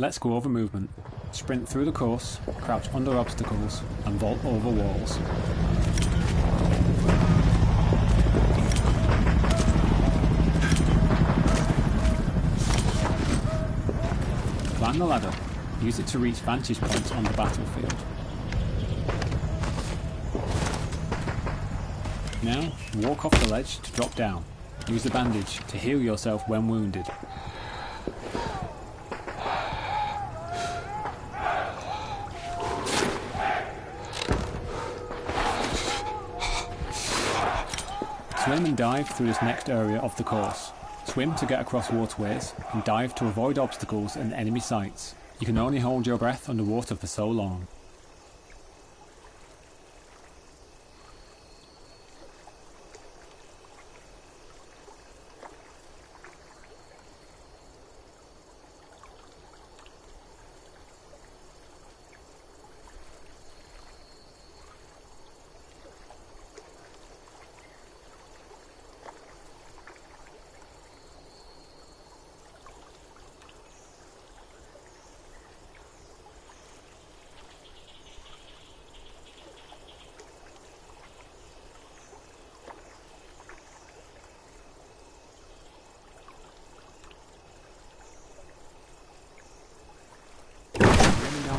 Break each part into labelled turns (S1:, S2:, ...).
S1: Let's go over movement. Sprint through the course, crouch under obstacles, and vault over walls. Climb the ladder. Use it to reach vantage points on the battlefield. Now, walk off the ledge to drop down. Use the bandage to heal yourself when wounded. Swim and dive through this next area of the course. Swim to get across waterways, and dive to avoid obstacles and enemy sights. You can only hold your breath underwater for so long.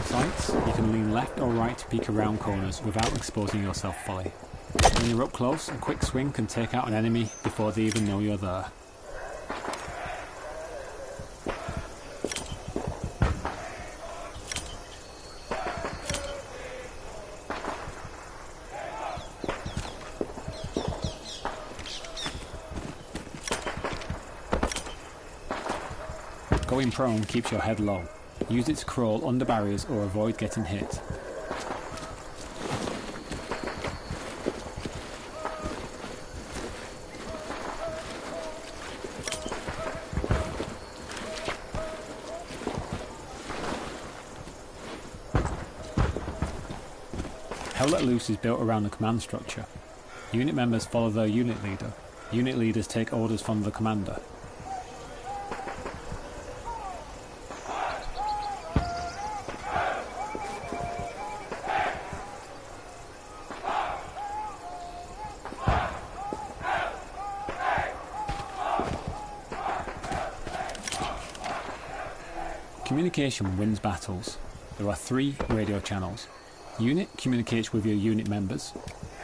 S1: Sights, you can lean left or right to peek around corners without exposing yourself fully. When you're up close, a quick swing can take out an enemy before they even know you're there. Going prone keeps your head low. Use it to crawl under barriers or avoid getting hit. Hell Let Loose is built around the command structure. Unit members follow their unit leader. Unit leaders take orders from the commander. Communication wins battles. There are 3 radio channels. Unit communicates with your unit members,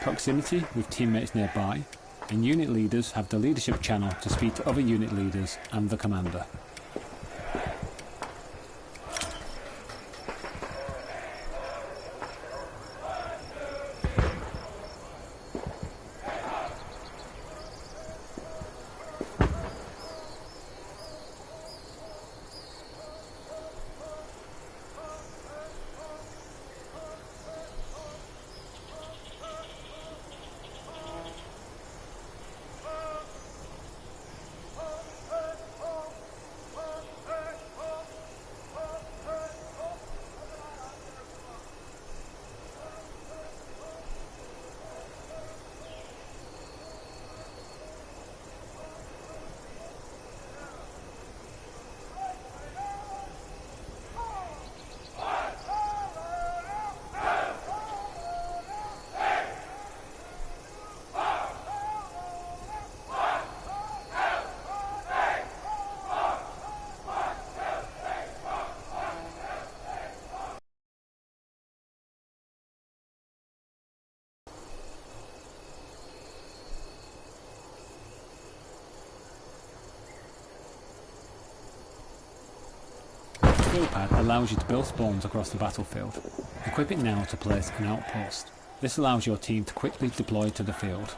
S1: proximity with teammates nearby, and unit leaders have the leadership channel to speak to other unit leaders and the commander. The build pad allows you to build spawns across the battlefield. Equip it now to place an outpost. This allows your team to quickly deploy to the field.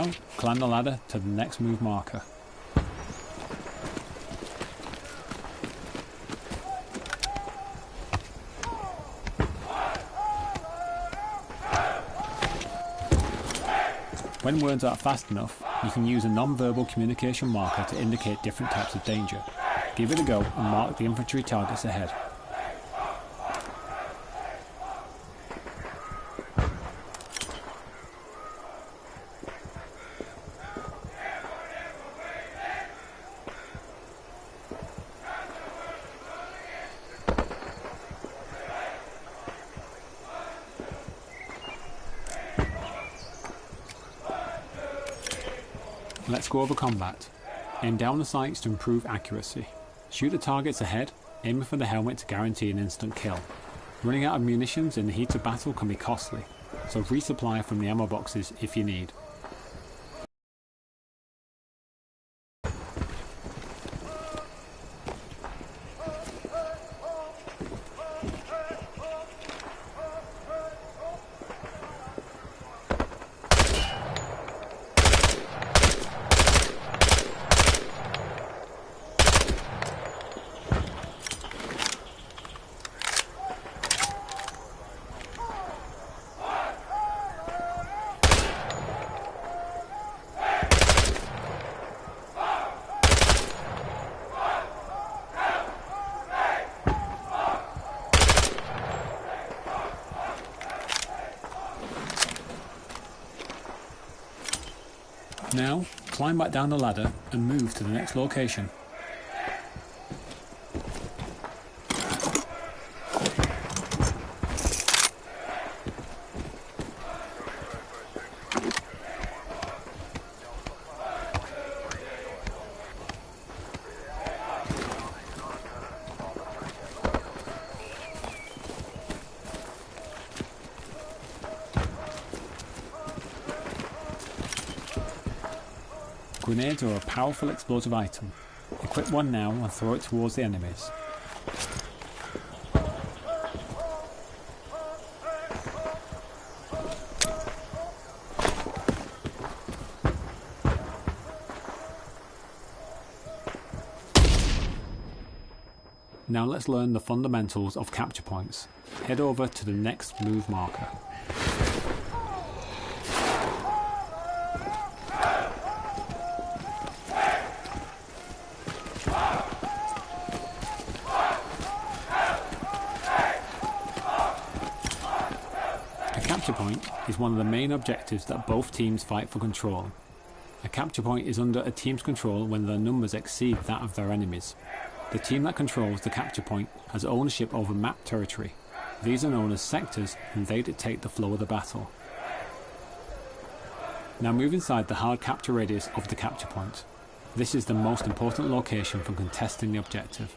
S1: Now, climb the ladder to the next move marker. When words aren't fast enough, you can use a non-verbal communication marker to indicate different types of danger. Give it a go and mark the infantry targets ahead. Let's go over combat. Aim down the sights to improve accuracy. Shoot the targets ahead, aiming for the helmet to guarantee an instant kill. Running out of munitions in the heat of battle can be costly, so resupply from the ammo boxes if you need. Now, climb back down the ladder and move to the next location. Grenades are a powerful explosive item. Equip one now and throw it towards the enemies. Now let's learn the fundamentals of capture points. Head over to the next move marker. A capture point is one of the main objectives that both teams fight for control. A capture point is under a team's control when their numbers exceed that of their enemies. The team that controls the capture point has ownership over map territory. These are known as sectors and they dictate the flow of the battle. Now move inside the hard capture radius of the capture point. This is the most important location for contesting the objective.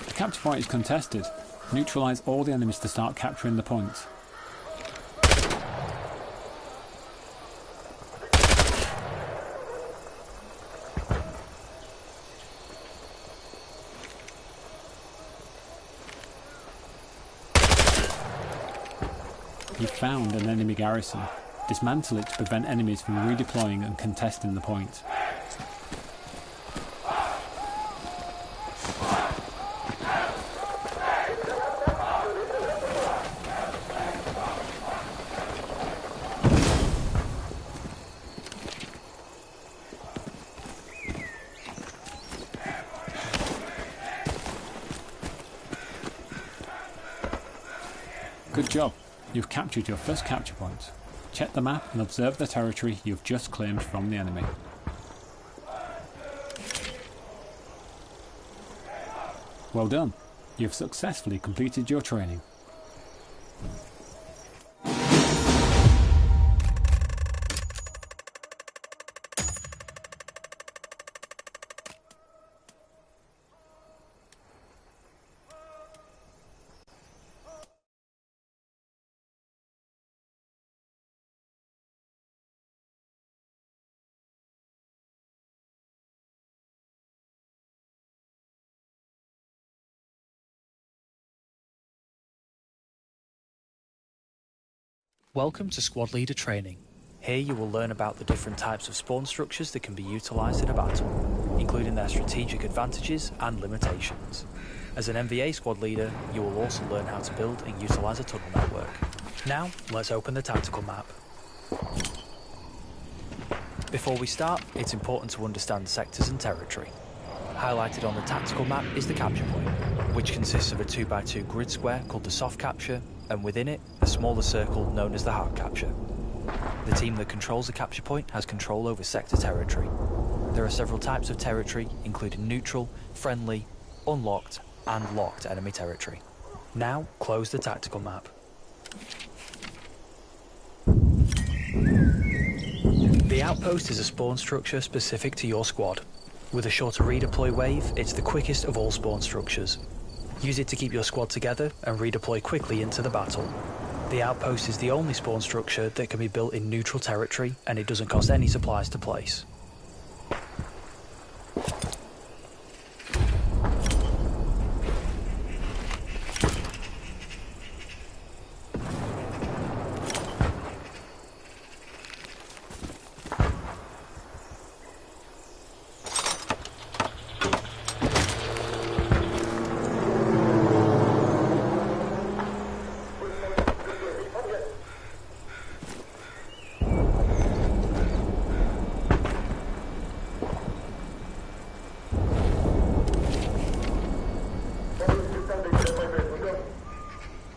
S1: The capture point is contested. Neutralise all the enemies to start capturing the point. You've found an enemy garrison. Dismantle it to prevent enemies from redeploying and contesting the point. Good job, you've captured your first capture point. Check the map and observe the territory you've just claimed from the enemy. Well done, you've successfully completed your training.
S2: Welcome to Squad Leader Training. Here you will learn about the different types of spawn structures that can be utilised in a battle, including their strategic advantages and limitations. As an MVA squad leader, you will also learn how to build and utilise a tunnel network. Now, let's open the tactical map. Before we start, it's important to understand sectors and territory. Highlighted on the tactical map is the capture point, which consists of a 2x2 grid square called the soft capture, and within it, a smaller circle known as the hard capture. The team that controls the capture point has control over sector territory. There are several types of territory, including neutral, friendly, unlocked, and locked enemy territory. Now, close the tactical map. The outpost is a spawn structure specific to your squad. With a shorter redeploy wave, it's the quickest of all spawn structures. Use it to keep your squad together and redeploy quickly into the battle. The outpost is the only spawn structure that can be built in neutral territory, and it doesn't cost any supplies to place.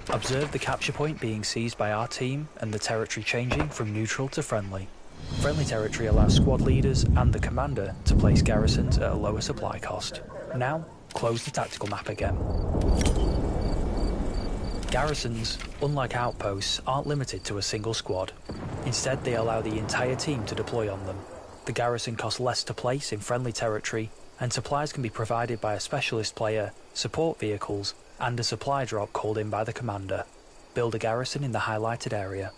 S2: Observe the capture point being seized by our team and the territory changing from neutral to friendly. Friendly territory allows squad leaders and the commander to place garrisons at a lower supply cost. Now, close the tactical map again. Garrisons, unlike outposts, aren't limited to a single squad. Instead, they allow the entire team to deploy on them. The garrison costs less to place in friendly territory, and supplies can be provided by a specialist player, support vehicles, and a supply drop called in by the commander. Build a garrison in the highlighted area.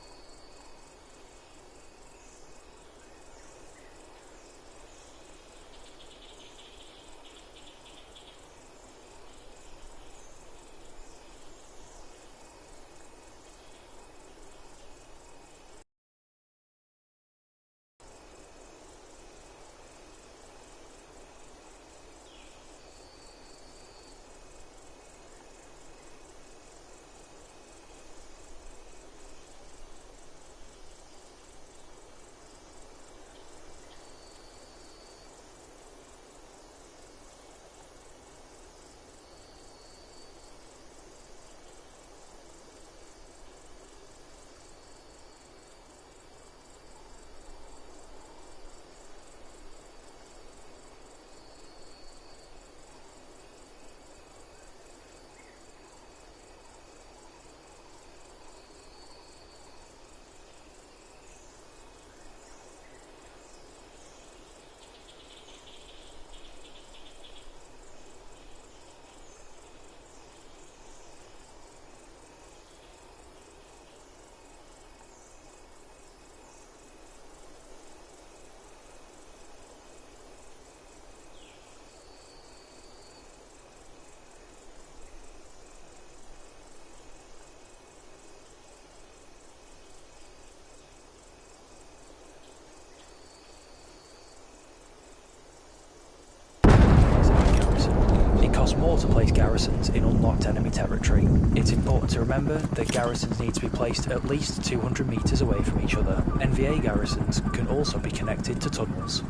S2: More to place garrisons in unlocked enemy territory. It's important to remember that garrisons need to be placed at least 200 metres away from each other. NVA garrisons can also be connected to tunnels.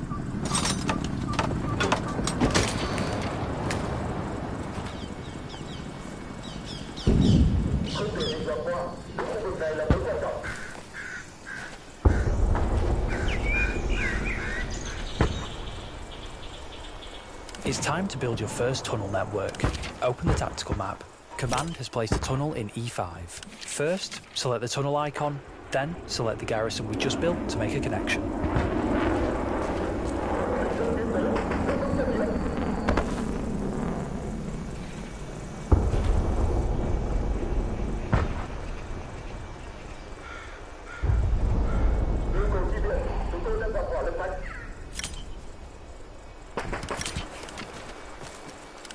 S2: It's time to build your first tunnel network. Open the tactical map. Command has placed a tunnel in E5. First, select the tunnel icon, then select the garrison we just built to make a connection.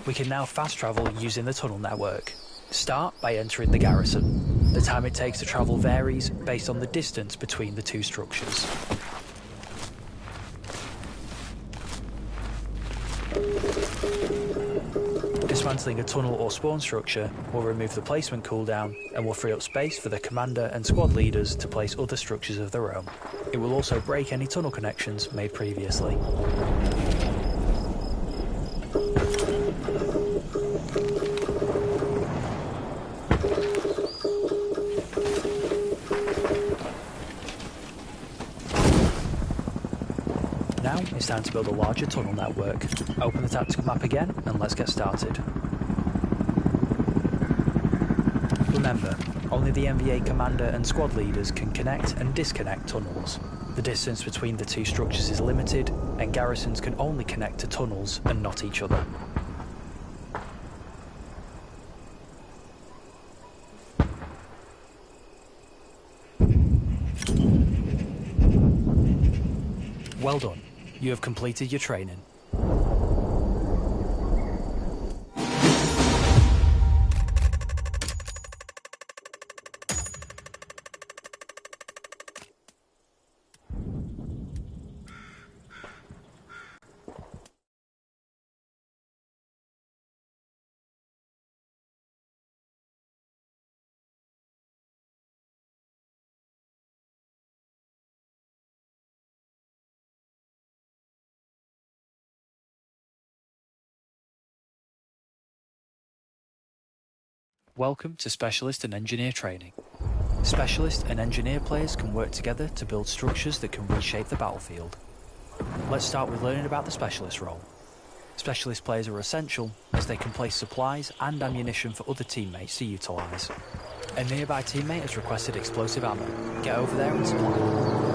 S2: We can now fast travel using the tunnel network. Start by entering the garrison. The time it takes to travel varies based on the distance between the two structures. Dismantling a tunnel or spawn structure will remove the placement cooldown and will free up space for the commander and squad leaders to place other structures of their own. It will also break any tunnel connections made previously. Now it's time to build a larger tunnel network. Open the tactical map again and let's get started. Remember, only the MVA commander and squad leaders can connect and disconnect tunnels. The distance between the two structures is limited, and garrisons can only connect to tunnels and not each other. Well done. You have completed your training. Welcome to Specialist and Engineer Training. Specialist and Engineer players can work together to build structures that can reshape the battlefield. Let's start with learning about the Specialist role. Specialist players are essential as they can place supplies and ammunition for other teammates to utilise. A nearby teammate has requested explosive ammo. Get over there and supply it.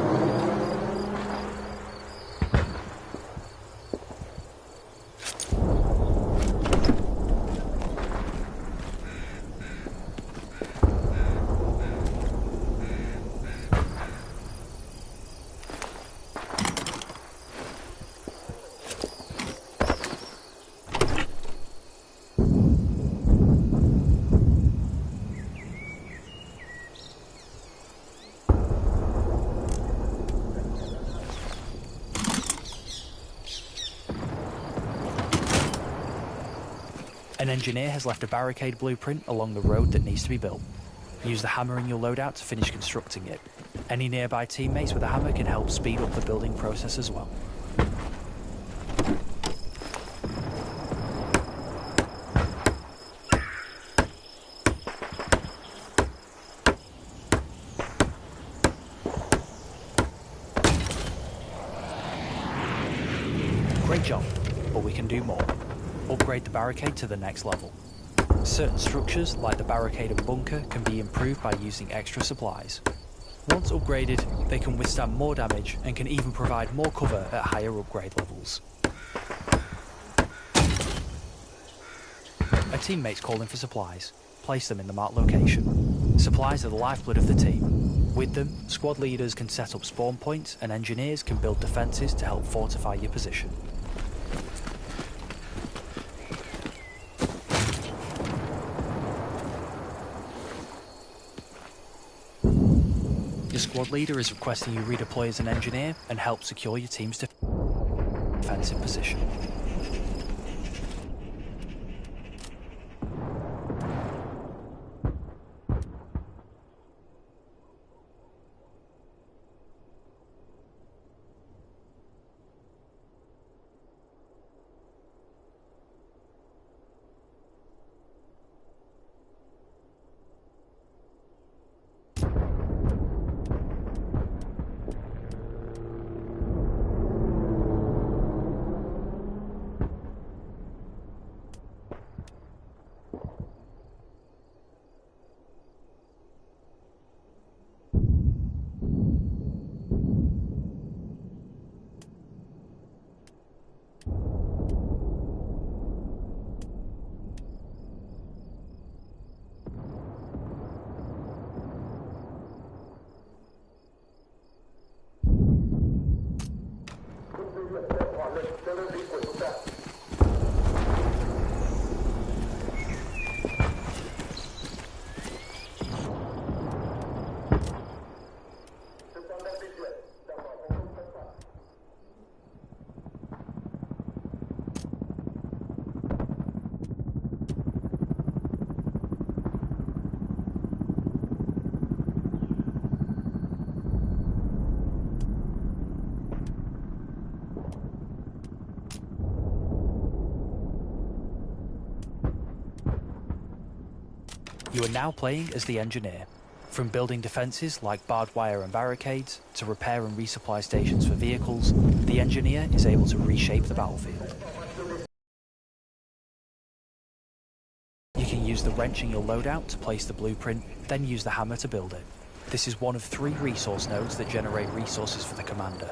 S2: An engineer has left a barricade blueprint along the road that needs to be built. Use the hammer in your loadout to finish constructing it. Any nearby teammates with a hammer can help speed up the building process as well. Great job, but we can do more. Upgrade the barricade to the next level. Certain structures, like the barricade and bunker, can be improved by using extra supplies. Once upgraded, they can withstand more damage and can even provide more cover at higher upgrade levels. A teammate's calling for supplies. Place them in the marked location. Supplies are the lifeblood of the team. With them, squad leaders can set up spawn points and engineers can build defences to help fortify your position. Your squad leader is requesting you redeploy as an engineer and help secure your team's defensive position. You are now playing as the engineer. From building defences like barbed wire and barricades, to repair and resupply stations for vehicles, the engineer is able to reshape the battlefield. You can use the wrench in your loadout to place the blueprint, then use the hammer to build it. This is one of 3 resource nodes that generate resources for the commander,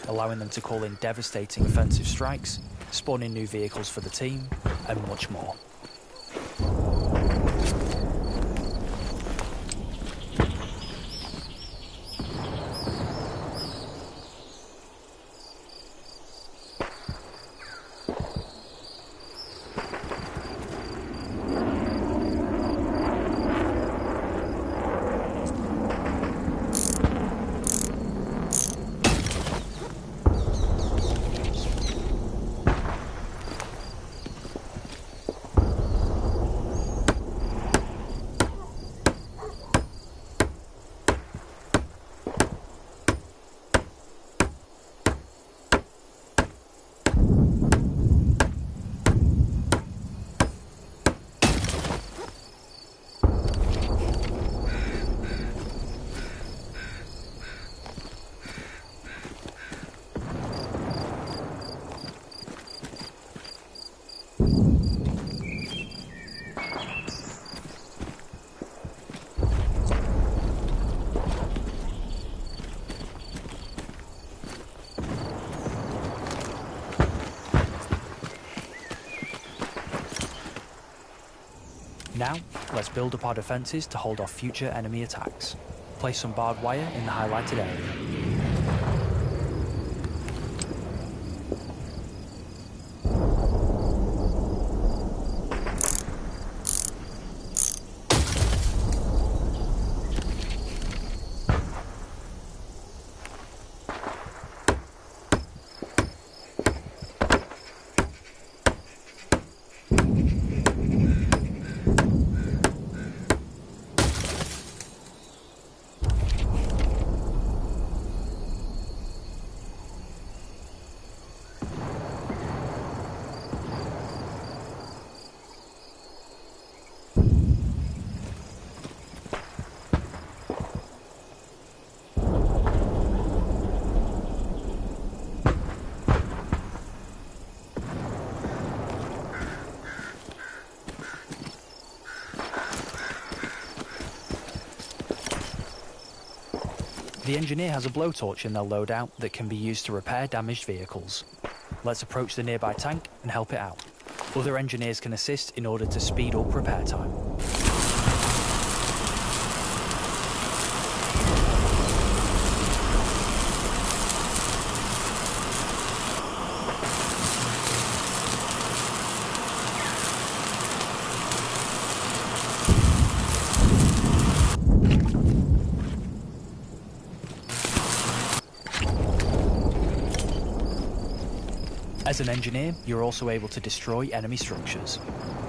S2: allowing them to call in devastating offensive strikes, spawn in new vehicles for the team, and much more. Now, let's build up our defences to hold off future enemy attacks. Place some barbed wire in the highlighted area. The engineer has a blowtorch in their loadout that can be used to repair damaged vehicles. Let's approach the nearby tank and help it out. Other engineers can assist in order to speed up repair time. As an engineer, you're also able to destroy enemy structures.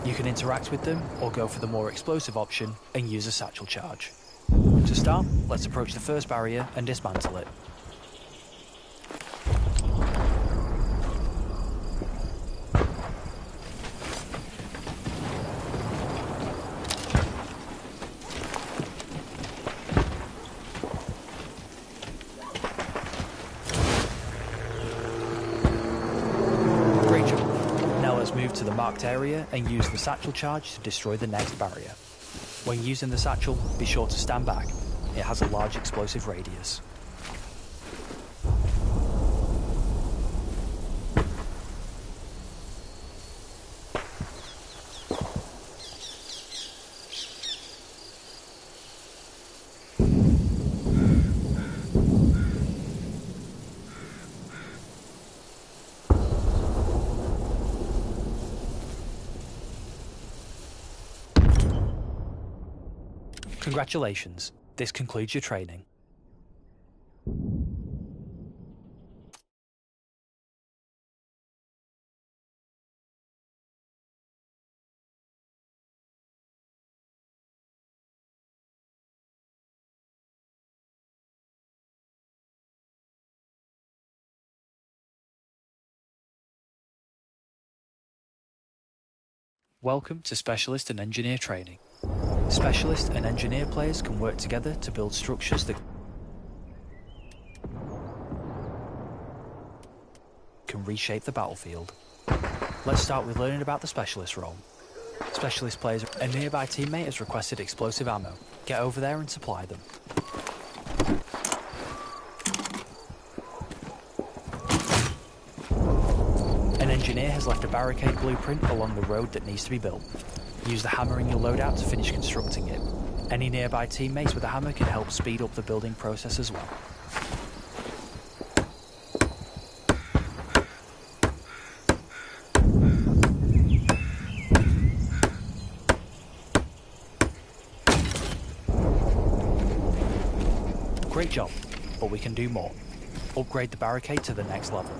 S2: You can interact with them or go for the more explosive option and use a satchel charge. To start, let's approach the first barrier and dismantle it. Move to the marked area and use the satchel charge to destroy the next barrier. When using the satchel, be sure to stand back. It has a large explosive radius. Congratulations, this concludes your training. Welcome to Specialist and Engineer Training. Specialist and engineer players can work together to build structures that can reshape the battlefield. Let's start with learning about the specialist role. Specialist players, a nearby teammate has requested explosive ammo. Get over there and supply them. An engineer has left a barricade blueprint along the road that needs to be built. Use the hammer in your loadout to finish constructing it. Any nearby teammates with a hammer can help speed up the building process as well. Great job, but we can do more. Upgrade the barricade to the next level.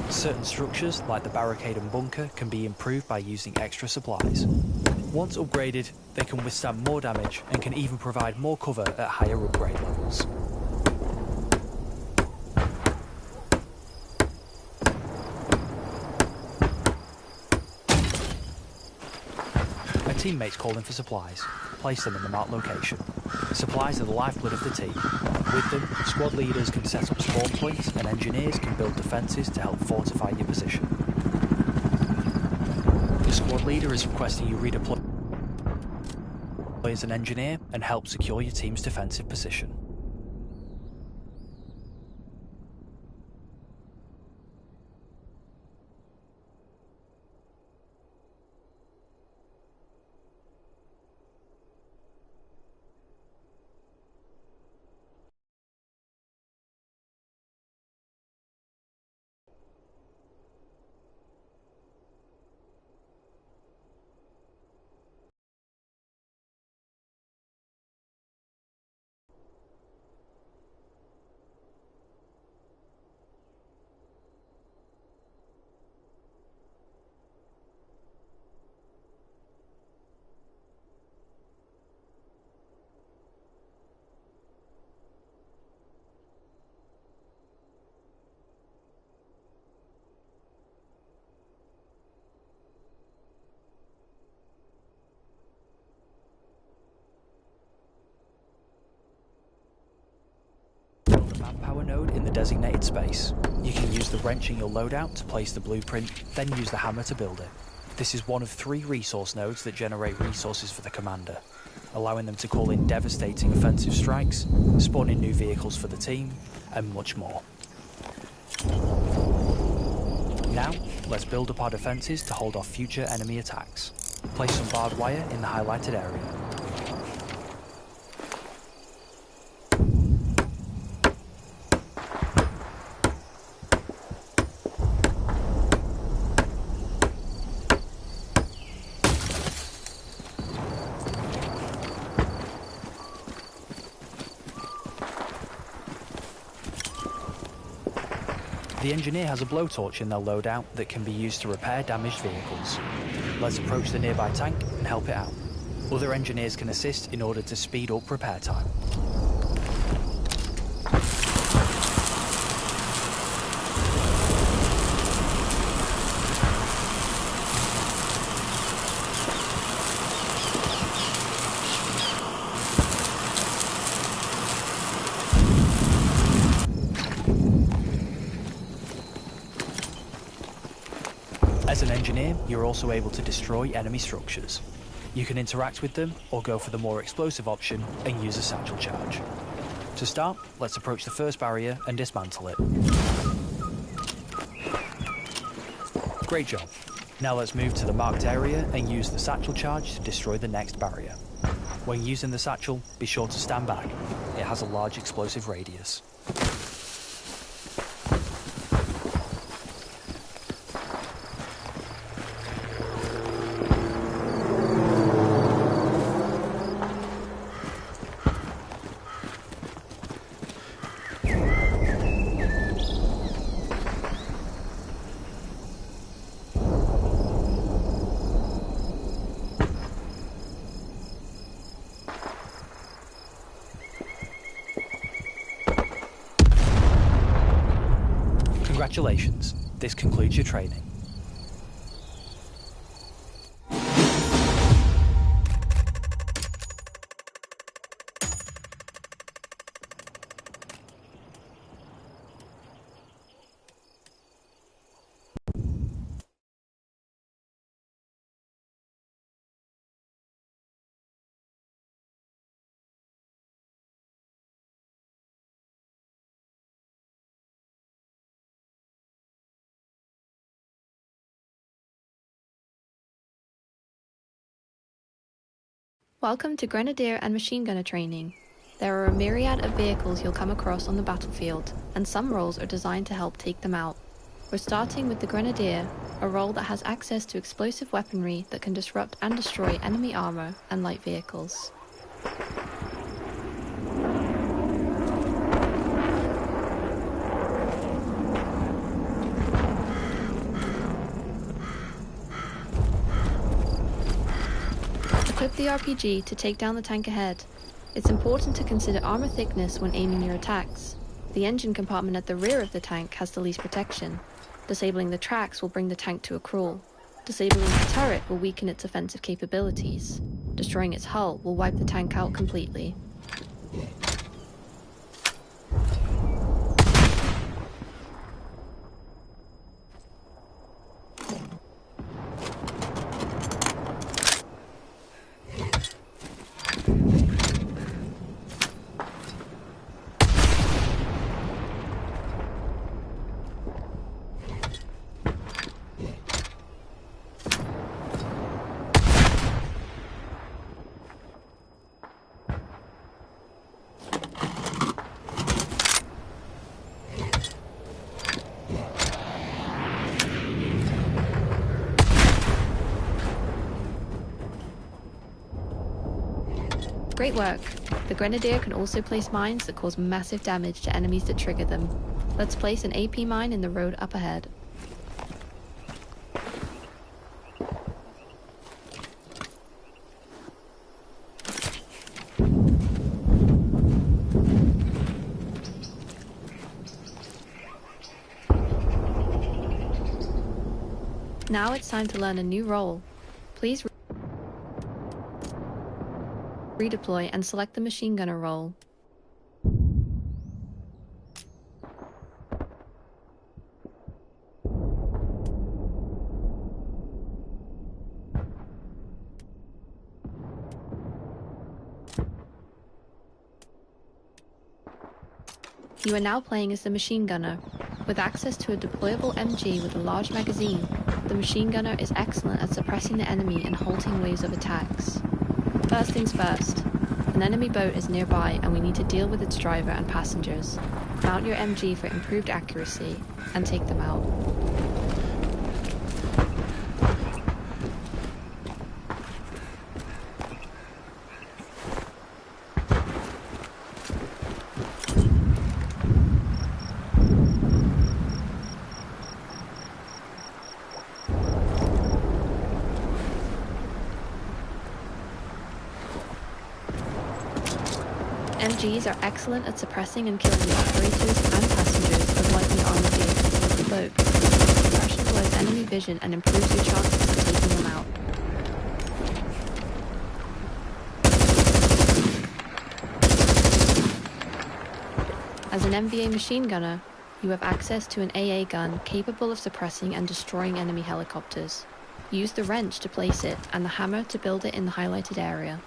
S2: Certain structures, like the barricade and bunker, can be improved by using extra supplies. Once upgraded, they can withstand more damage and can even provide more cover at higher upgrade levels. A teammate's calling for supplies. Place them in the marked location. Supplies are the lifeblood of the team. With them, squad leaders can set up spawn points and engineers can build defences to help fortify your position. The squad leader is requesting you redeploy as an engineer and help secure your team's defensive position. Manpower node in the designated space. You can use the wrench in your loadout to place the blueprint, then use the hammer to build it. This is one of 3 resource nodes that generate resources for the commander, allowing them to call in devastating offensive strikes, spawning new vehicles for the team, and much more. Now, let's build up our defences to hold off future enemy attacks. Place some barbed wire in the highlighted area. The engineer has a blowtorch in their loadout that can be used to repair damaged vehicles. Let's approach the nearby tank and help it out. Other engineers can assist in order to speed up repair time. As an engineer, you're also able to destroy enemy structures. You can interact with them or go for the more explosive option and use a satchel charge. To start, let's approach the first barrier and dismantle it. Great job. Now let's move to the marked area and use the satchel charge to destroy the next barrier. When using the satchel, be sure to stand back. It has a large explosive radius. Congratulations, this concludes your training.
S3: Welcome to Grenadier and Machine Gunner training. There are a myriad of vehicles you'll come across on the battlefield, and some roles are designed to help take them out. We're starting with the Grenadier, a role that has access to explosive weaponry that can disrupt and destroy enemy armor and light vehicles. Equip the RPG to take down the tank ahead. It's important to consider armor thickness when aiming your attacks. The engine compartment at the rear of the tank has the least protection. Disabling the tracks will bring the tank to a crawl. Disabling the turret will weaken its offensive capabilities. Destroying its hull will wipe the tank out completely. Great work! The Grenadier can also place mines that cause massive damage to enemies that trigger them. Let's place an AP mine in the road up ahead. Now it's time to learn a new role. Please redeploy and select the machine gunner role. You are now playing as the machine gunner. With access to a deployable MG with a large magazine, the machine gunner is excellent at suppressing the enemy and halting waves of attacks. First things first, an enemy boat is nearby and we need to deal with its driver and passengers. Mount your MG for improved accuracy and take them out. MGs are excellent at suppressing and killing the operators and passengers of lightly armored vehicles on the boat. Suppression blurs enemy vision and improves your chances of taking them out. As an MVA machine gunner, you have access to an AA gun capable of suppressing and destroying enemy helicopters. Use the wrench to place it and the hammer to build it in the highlighted area.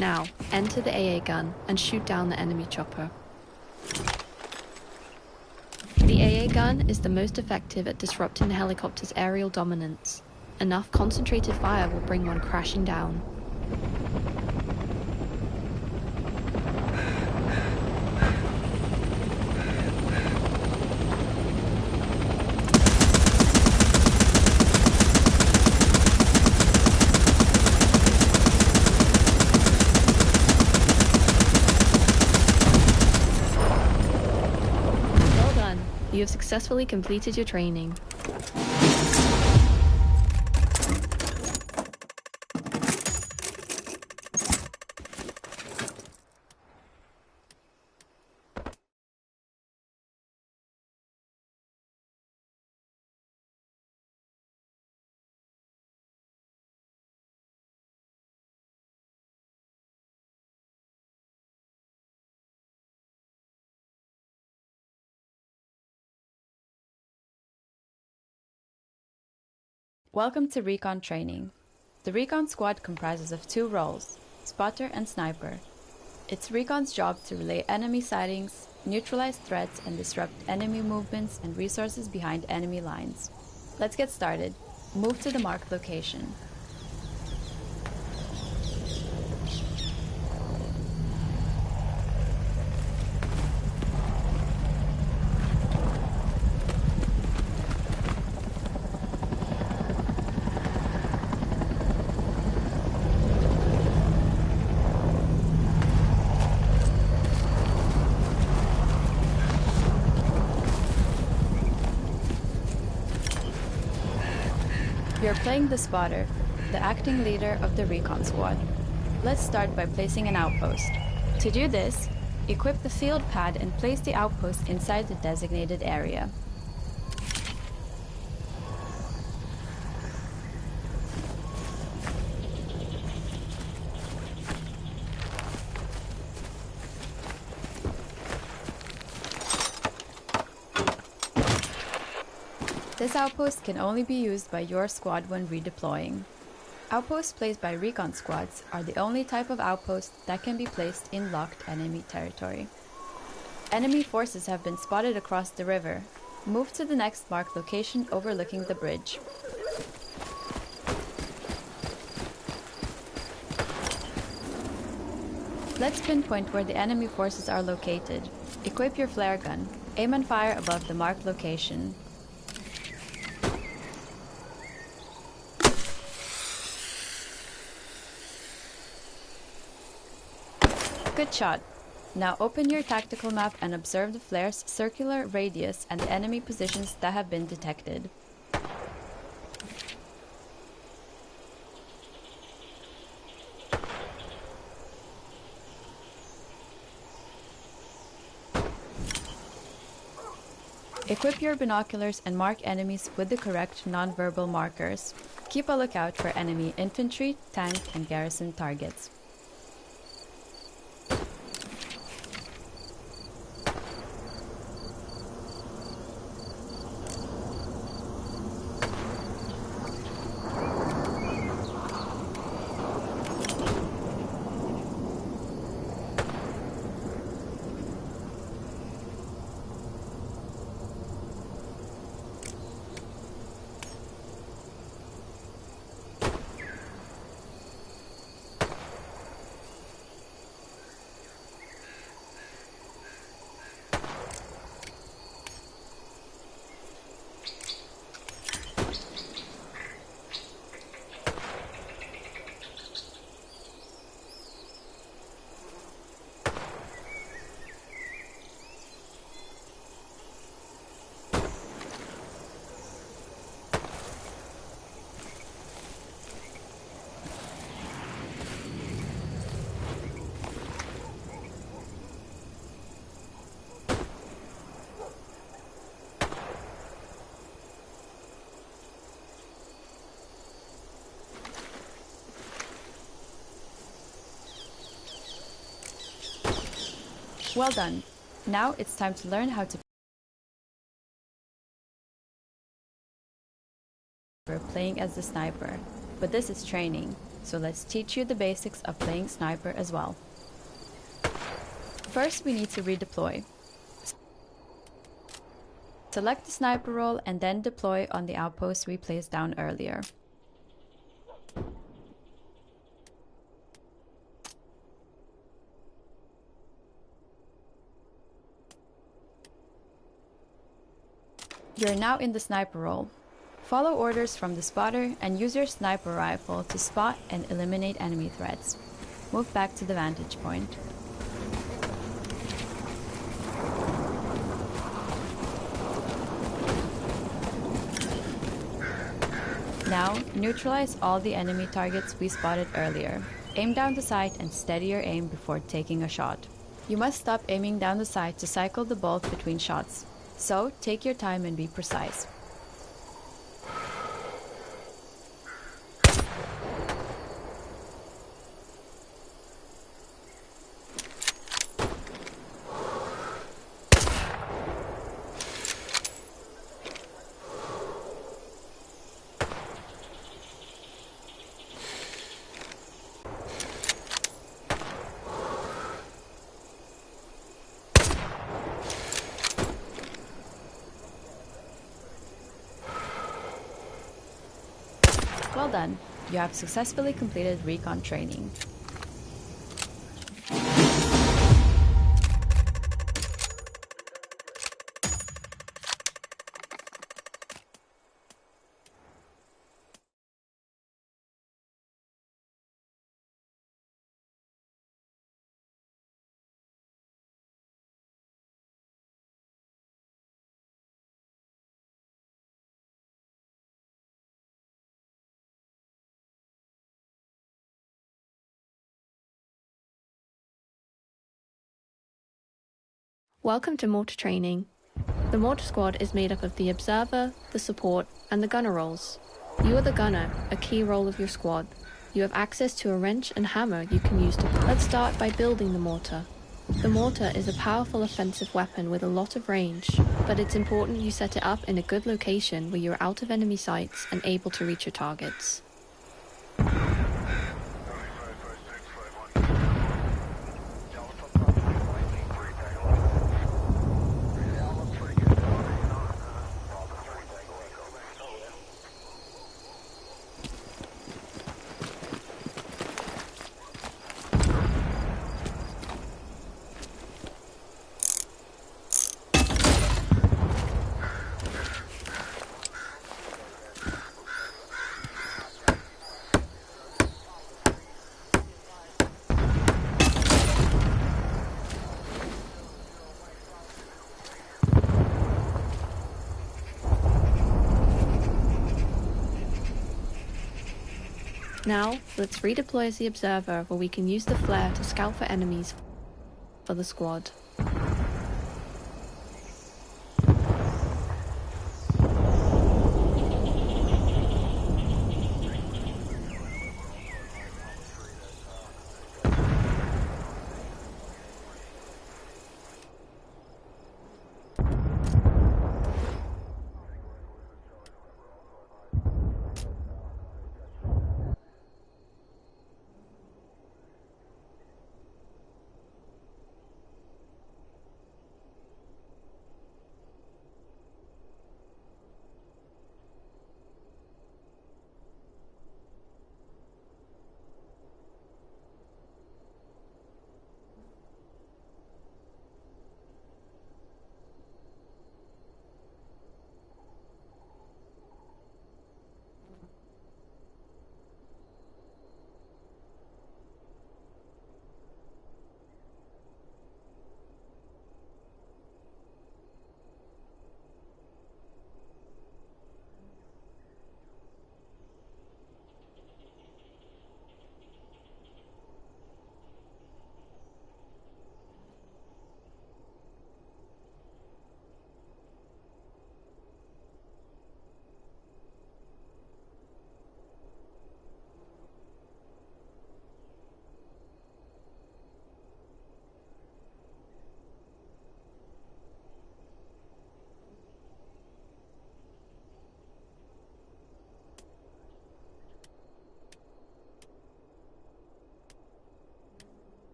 S3: Now, enter the AA gun and shoot down the enemy chopper. The AA gun is the most effective at disrupting the helicopter's aerial dominance. Enough concentrated fire will bring one crashing down. You have successfully completed your training.
S4: Welcome to Recon Training. The Recon Squad comprises of 2 roles, Spotter and Sniper. It's Recon's job to relay enemy sightings, neutralize threats, and disrupt enemy movements and resources behind enemy lines. Let's get started. Move to the marked location. You're playing the Spotter, the acting leader of the Recon Squad. Let's start by placing an outpost. To do this, equip the field pad and place the outpost inside the designated area. This outpost can only be used by your squad when redeploying. Outposts placed by Recon Squads are the only type of outpost that can be placed in locked enemy territory. Enemy forces have been spotted across the river. Move to the next marked location overlooking the bridge. Let's pinpoint where the enemy forces are located. Equip your flare gun. Aim and fire above the marked location. Good shot. Now open your tactical map and observe the flare's circular radius and the enemy positions that have been detected. Equip your binoculars and mark enemies with the correct non-verbal markers. Keep a lookout for enemy infantry, tank, and garrison targets. Well done. Now it's time to learn how to playing as the sniper. But this is training, so let's teach you the basics of playing sniper as well. First, we need to redeploy. Select the sniper role and then deploy on the outpost we placed down earlier. You're now in the sniper role. Follow orders from the spotter and use your sniper rifle to spot and eliminate enemy threats. Move back to the vantage point. Now, neutralize all the enemy targets we spotted earlier. Aim down the sight and steady your aim before taking a shot. You must stop aiming down the sight to cycle the bolt between shots. So, take your time and be precise. Well done, you have successfully completed recon training.
S3: Welcome to mortar training. The mortar squad is made up of the observer, the support, and the gunner roles. You are the gunner, a key role of your squad. You have access to a wrench and hammer you can use to... Let's start by building the mortar. The mortar is a powerful offensive weapon with a lot of range, but it's important you set it up in a good location where you're out of enemy sights and able to reach your targets. Now, let's redeploy as the observer where we can use the flare to scout for enemies for the squad.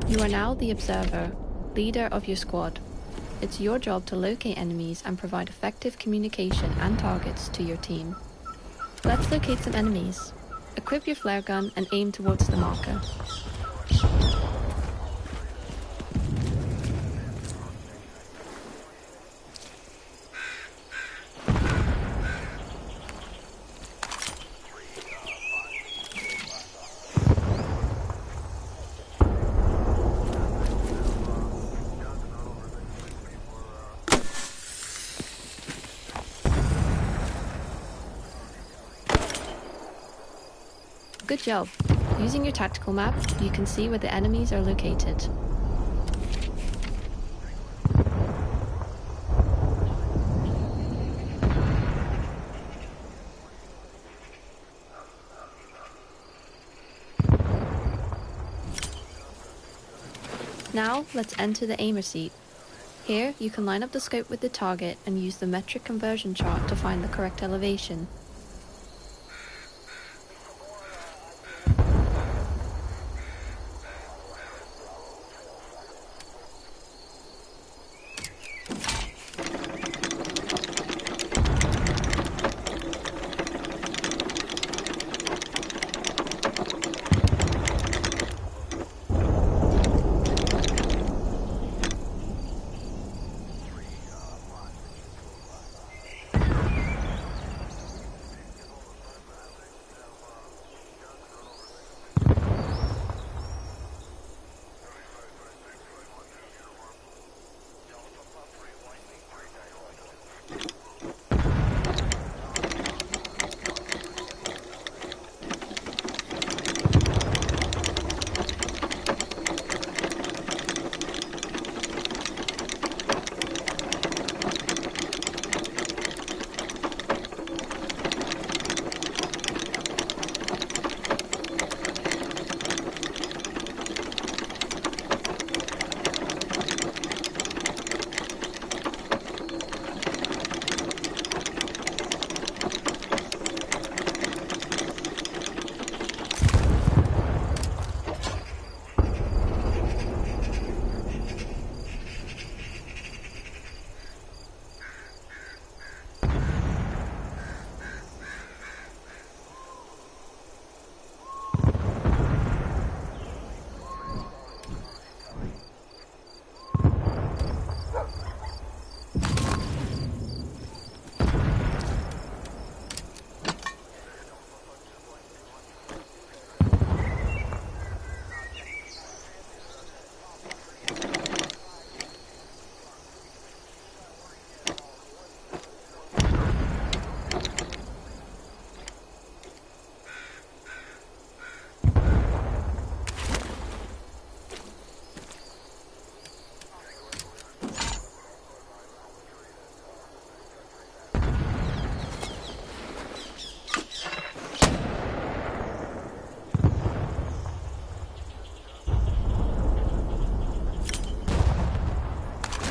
S3: You are now the observer, leader of your squad. It's your job to locate enemies and provide effective communication and targets to your team. Let's locate some enemies. Equip your flare gun and aim towards the marker. Good job. Using your tactical map, you can see where the enemies are located. Now, let's enter the aimer seat. Here, you can line up the scope with the target and use the metric conversion chart to find the correct elevation.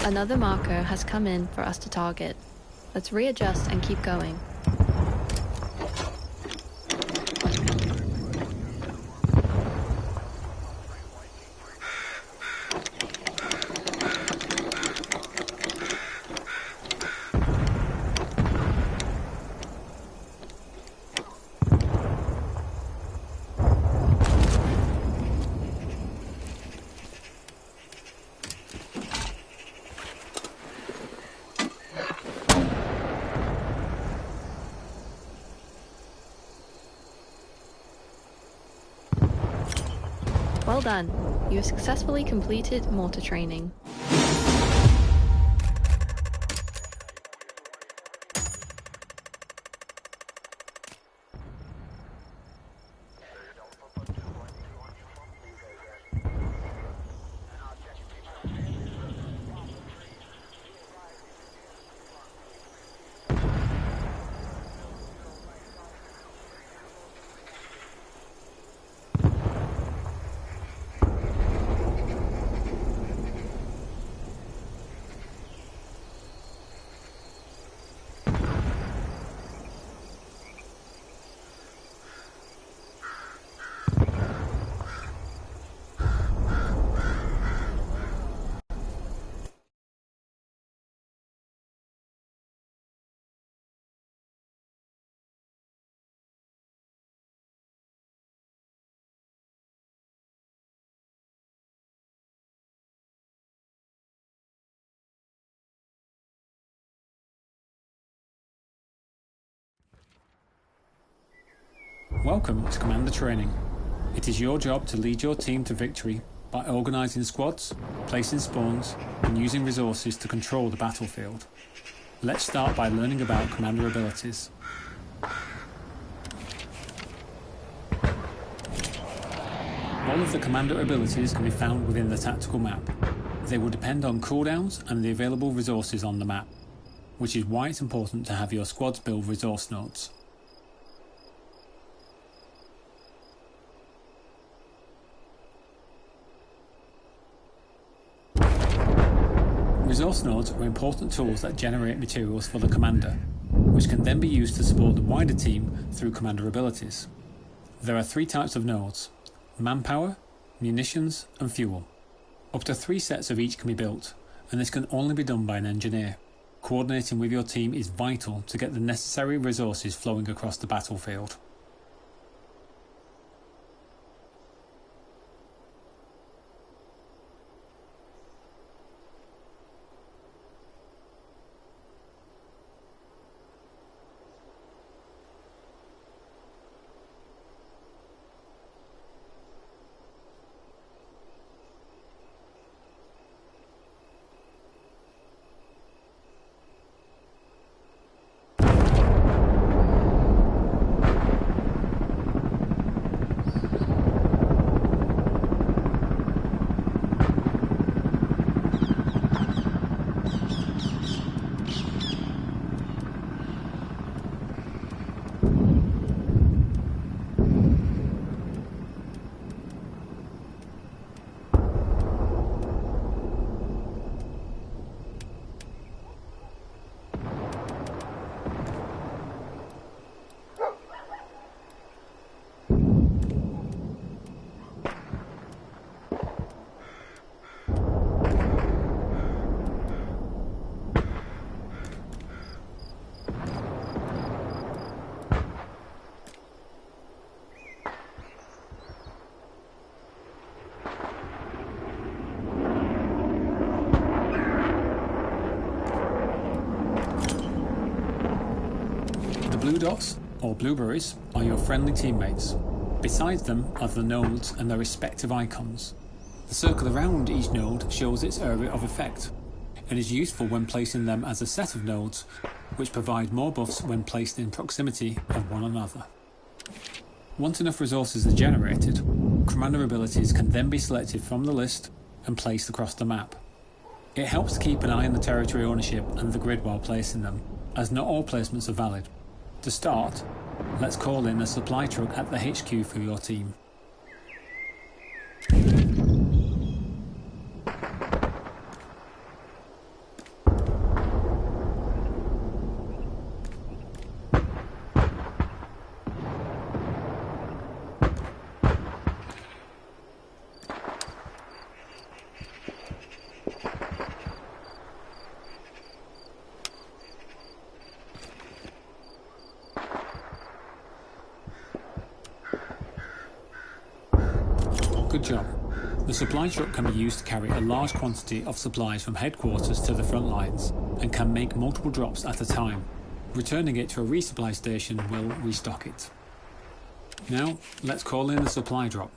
S3: Another marker has come in for us to target. Let's readjust and keep going. Well done! You have successfully completed mortar training.
S1: Welcome to Commander Training. It is your job to lead your team to victory by organising squads, placing spawns, and using resources to control the battlefield. Let's start by learning about Commander abilities. All of the Commander abilities can be found within the tactical map. They will depend on cooldowns and the available resources on the map, which is why it's important to have your squads build resource nodes. Resource nodes are important tools that generate materials for the commander, which can then be used to support the wider team through commander abilities. There are 3 types of nodes: manpower, munitions and fuel. Up to 3 sets of each can be built, and this can only be done by an engineer. Coordinating with your team is vital to get the necessary resources flowing across the battlefield. Blue dots, or blueberries, are your friendly teammates. Besides them are the nodes and their respective icons. The circle around each node shows its area of effect, and is useful when placing them as a set of nodes, which provide more buffs when placed in proximity of one another. Once enough resources are generated, commander abilities can then be selected from the list and placed across the map. It helps to keep an eye on the territory ownership and the grid while placing them, as not all placements are valid. To start, let's call in a supply truck at the HQ for your team. job. The supply truck can be used to carry a large quantity of supplies from headquarters to the front lines and can make multiple drops at a time. Returning it to a resupply station will restock it. Now, let's call in the supply drop.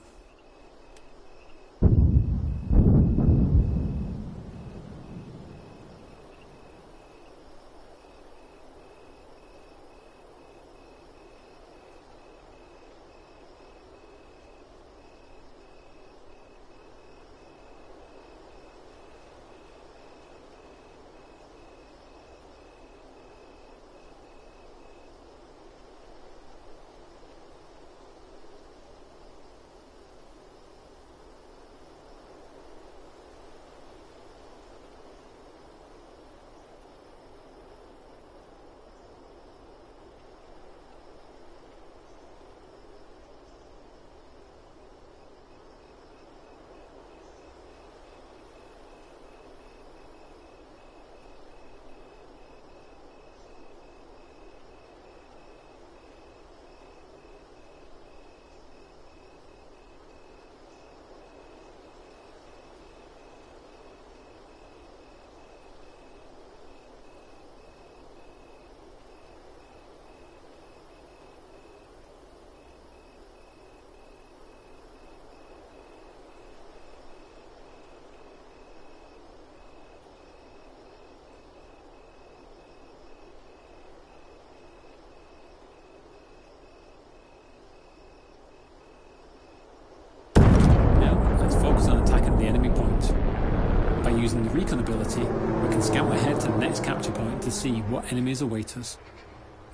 S1: Using the recon ability, we can scout ahead to the next capture point to see what enemies await us.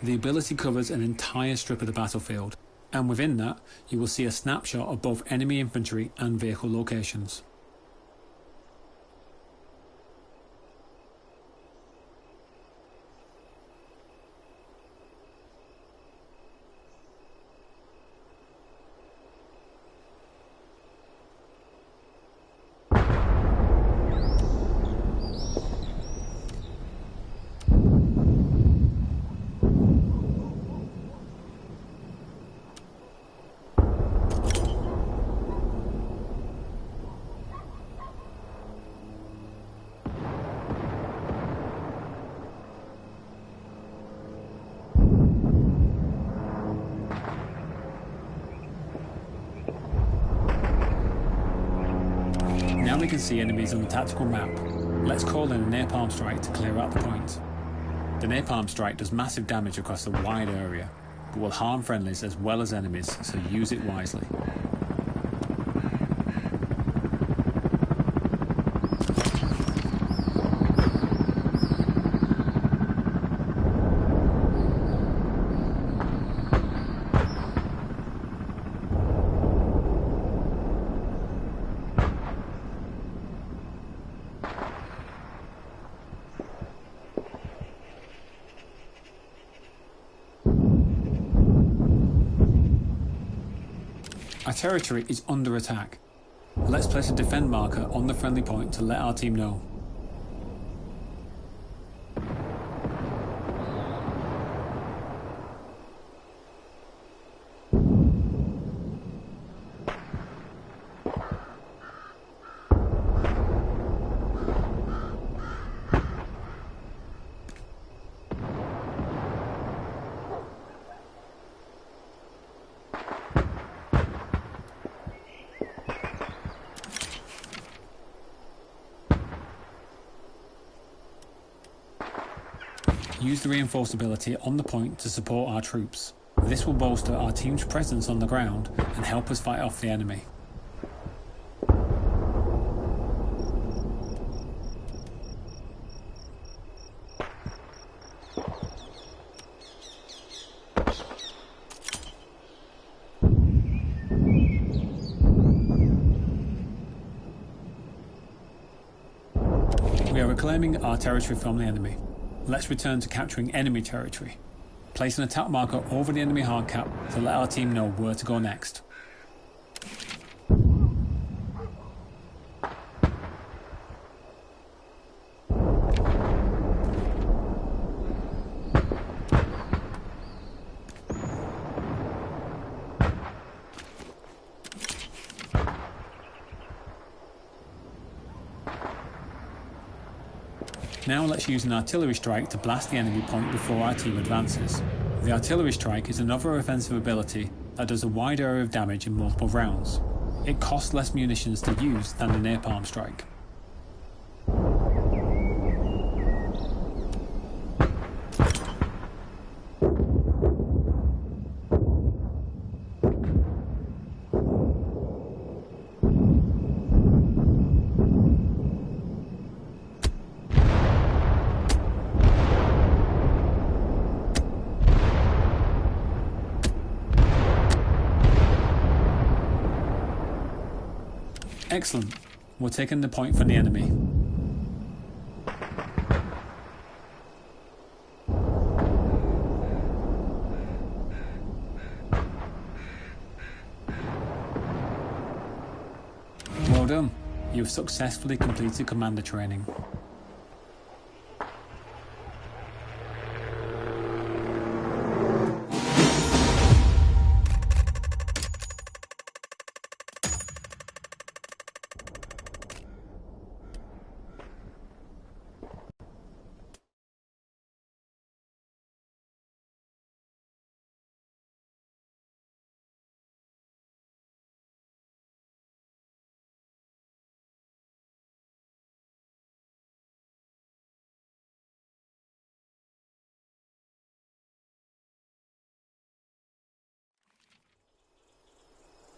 S1: The ability covers an entire strip of the battlefield, and within that, you will see a snapshot of both enemy infantry and vehicle locations. Now we can see enemies on the tactical map. Let's call in a napalm strike to clear out the point. The napalm strike does massive damage across a wide area, but will harm friendlies as well as enemies, so use it wisely. Our territory is under attack. Let's place a defend marker on the friendly point to let our team know. Use the reinforced ability on the point to support our troops. This will bolster our team's presence on the ground and help us fight off the enemy. We are reclaiming our territory from the enemy. Let's return to capturing enemy territory. Place an attack marker over the enemy hardcap to let our team know where to go next. Now let's use an artillery strike to blast the enemy point before our team advances. The artillery strike is another offensive ability that does a wide area of damage in multiple rounds. It costs less munitions to use than the napalm strike. Excellent. We're taking the point from the enemy. Well done. You've successfully completed commander training.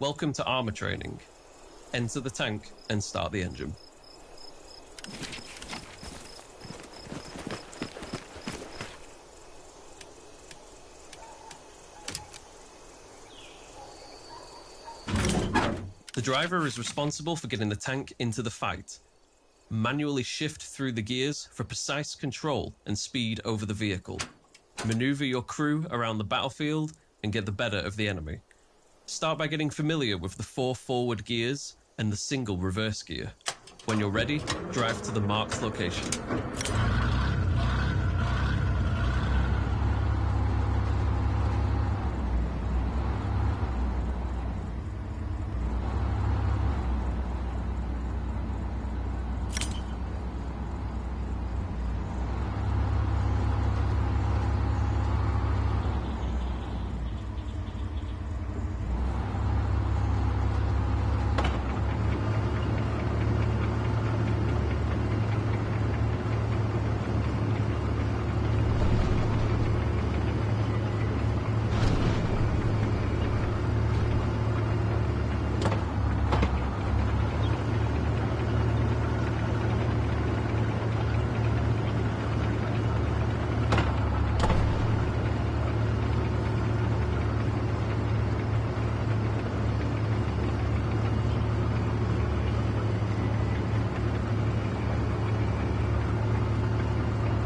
S5: Welcome to armor training. Enter the tank and start the engine. The driver is responsible for getting the tank into the fight. Manually shift through the gears for precise control and speed over the vehicle. Maneuver your crew around the battlefield and get the better of the enemy. Start by getting familiar with the 4 forward gears and the single reverse gear. When you're ready, drive to the marked location.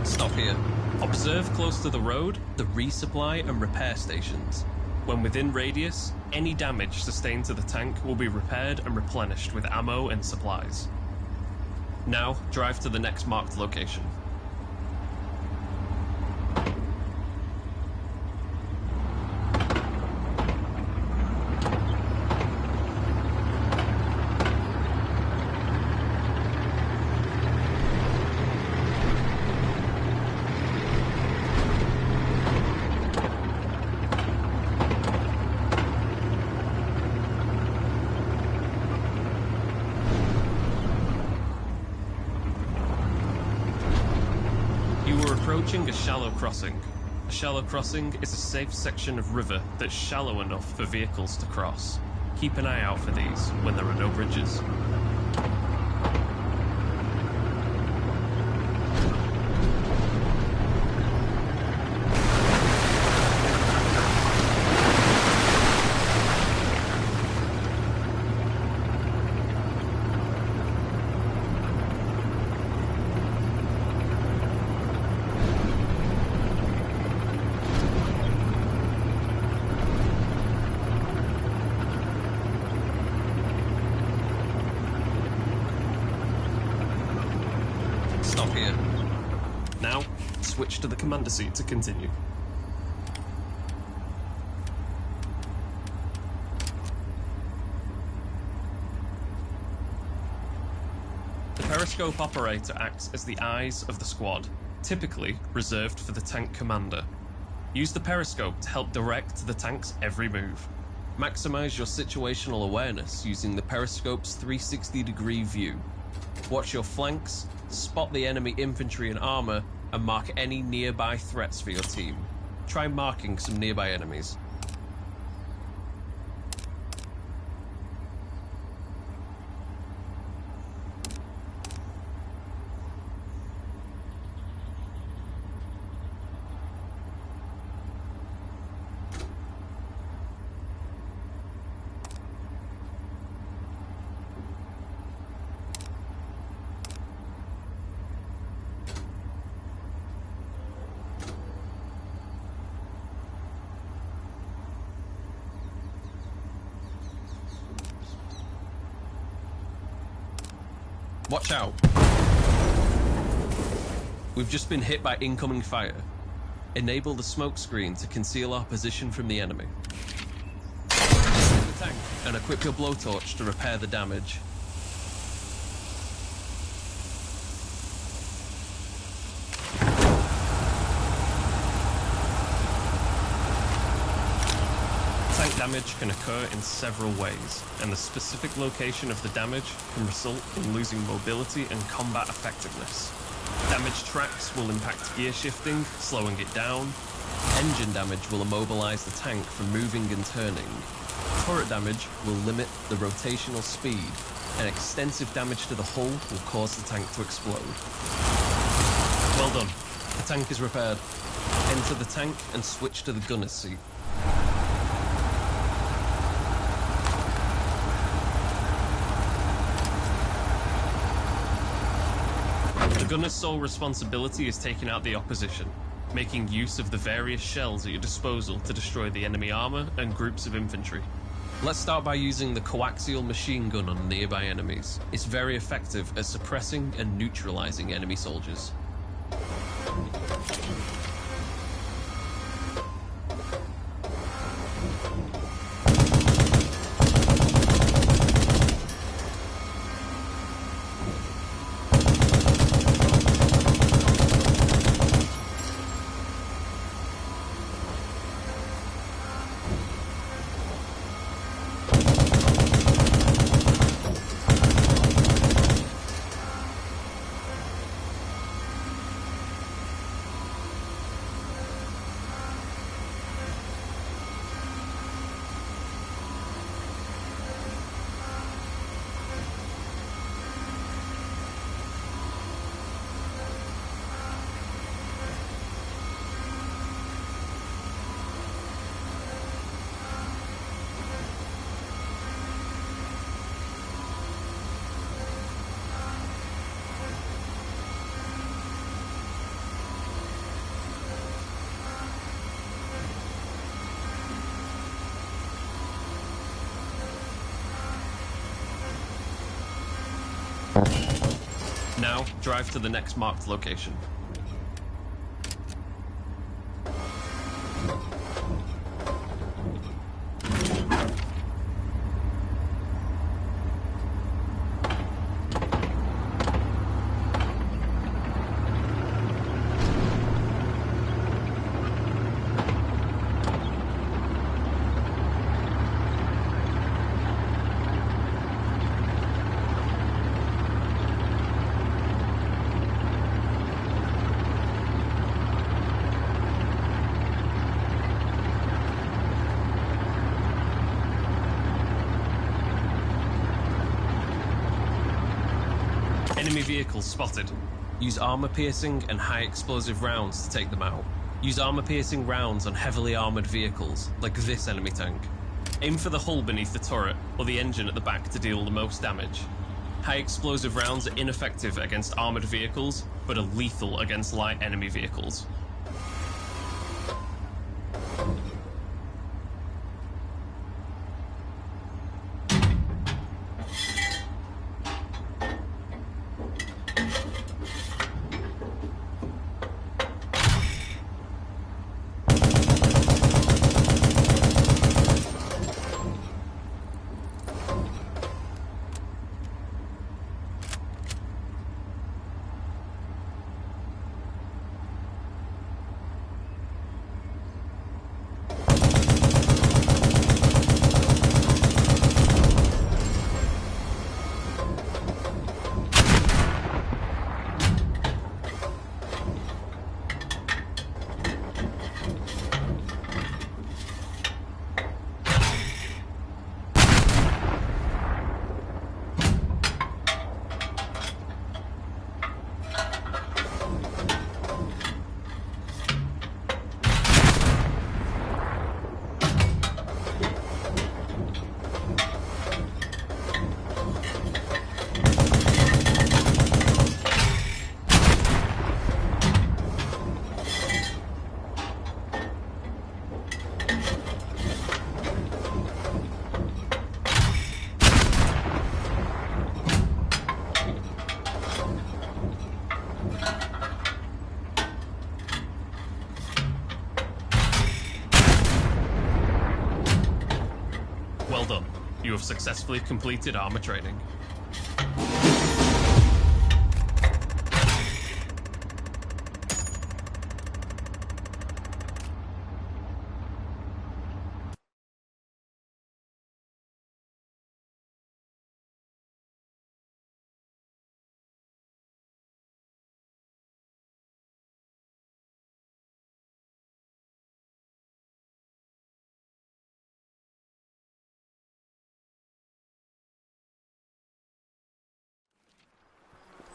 S5: Stop here. Observe close to the road the resupply and repair stations. When within radius, any damage sustained to the tank will be repaired and replenished with ammo and supplies. Now, drive to the next marked location. Approaching a shallow crossing. A shallow crossing is a safe section of river that's shallow enough for vehicles to cross. Keep an eye out for these when there are no bridges. Stop here. Now, switch to the commander seat to continue. The periscope operator acts as the eyes of the squad, typically reserved for the tank commander. Use the periscope to help direct the tank's every move. Maximize your situational awareness using the periscope's 360-degree view. Watch your flanks, spot the enemy infantry and armor, and mark any nearby threats for your team. Try marking some nearby enemies. Watch out. We've just been hit by incoming fire. Enable the smoke screen to conceal our position from the enemy. Hit the tank and equip your blowtorch to repair the damage. Tank damage can occur in several ways, and the specific location of the damage can result in losing mobility and combat effectiveness. Damaged tracks will impact gear shifting, slowing it down. Engine damage will immobilize the tank from moving and turning. Turret damage will limit the rotational speed, and extensive damage to the hull will cause the tank to explode. Well done. The tank is repaired. Enter the tank and switch to the gunner's seat. The gunner's sole responsibility is taking out the opposition, making use of the various shells at your disposal to destroy the enemy armor and groups of infantry. Let's start by using the coaxial machine gun on nearby enemies. It's very effective at suppressing and neutralizing enemy soldiers. Now, drive to the next marked location. Enemy vehicles spotted. Use armor-piercing and high-explosive rounds to take them out. Use armor-piercing rounds on heavily armored vehicles, like this enemy tank. Aim for the hull beneath the turret, or the engine at the back to deal the most damage. High-explosive rounds are ineffective against armored vehicles, but are lethal against light enemy vehicles. You have successfully completed armor training.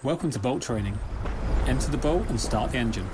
S1: Welcome to boat training. Enter the boat and start the engine.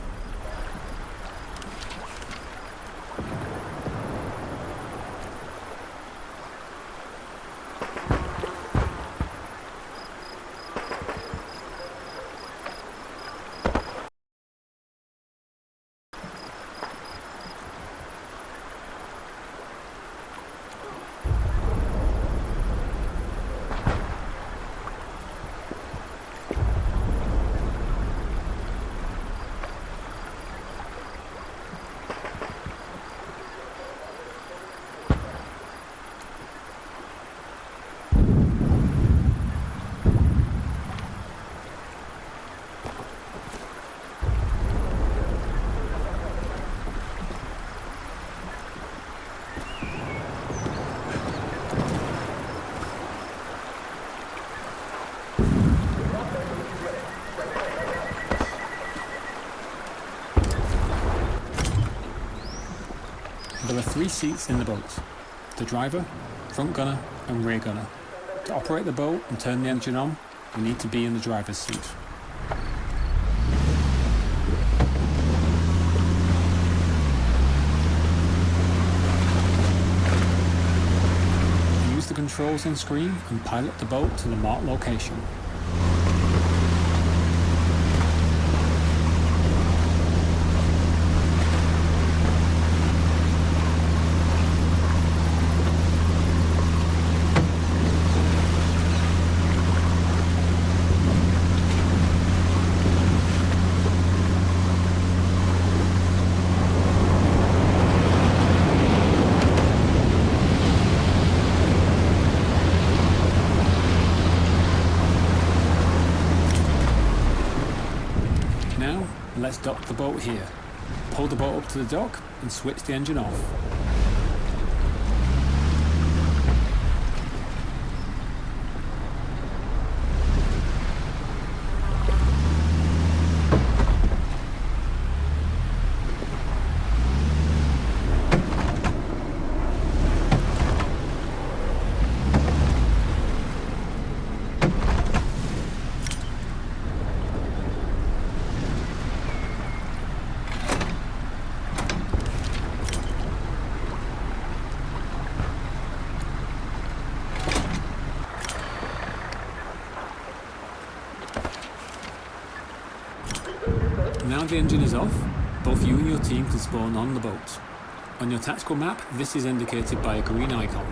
S1: There are 3 seats in the boat: the driver, front gunner and rear gunner. To operate the boat and turn the engine on, you need to be in the driver's seat. Use the controls on screen and pilot the boat to the marked location. Now, let's dock the boat here. Pull the boat up to the dock and switch the engine off. Now the engine is off, both you and your team can spawn on the boat. On your tactical map, this is indicated by a green icon.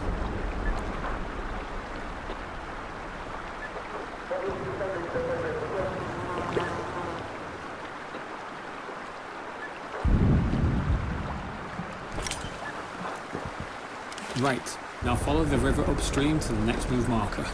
S1: Right, now follow the river upstream to the next move marker.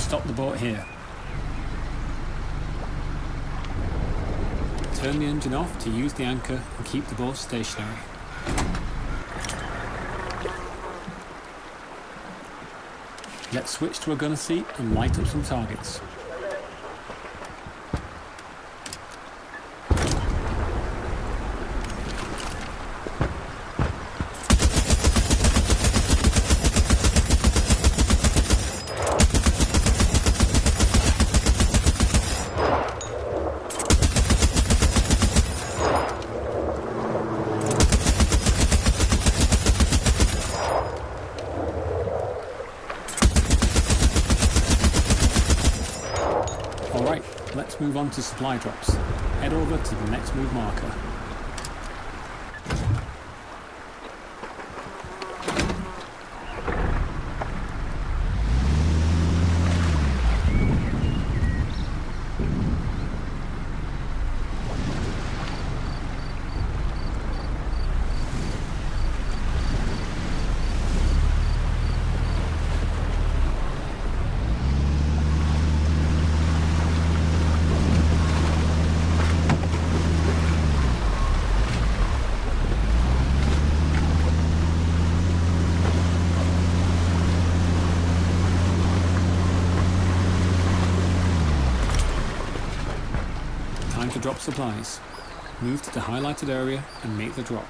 S1: Stop the boat here. Turn the engine off to use the anchor and keep the boat stationary. Let's switch to a gunner seat and light up some targets. move on to supply drops. Head over to the next move marker. Time to drop supplies. Move to the highlighted area and make the drop.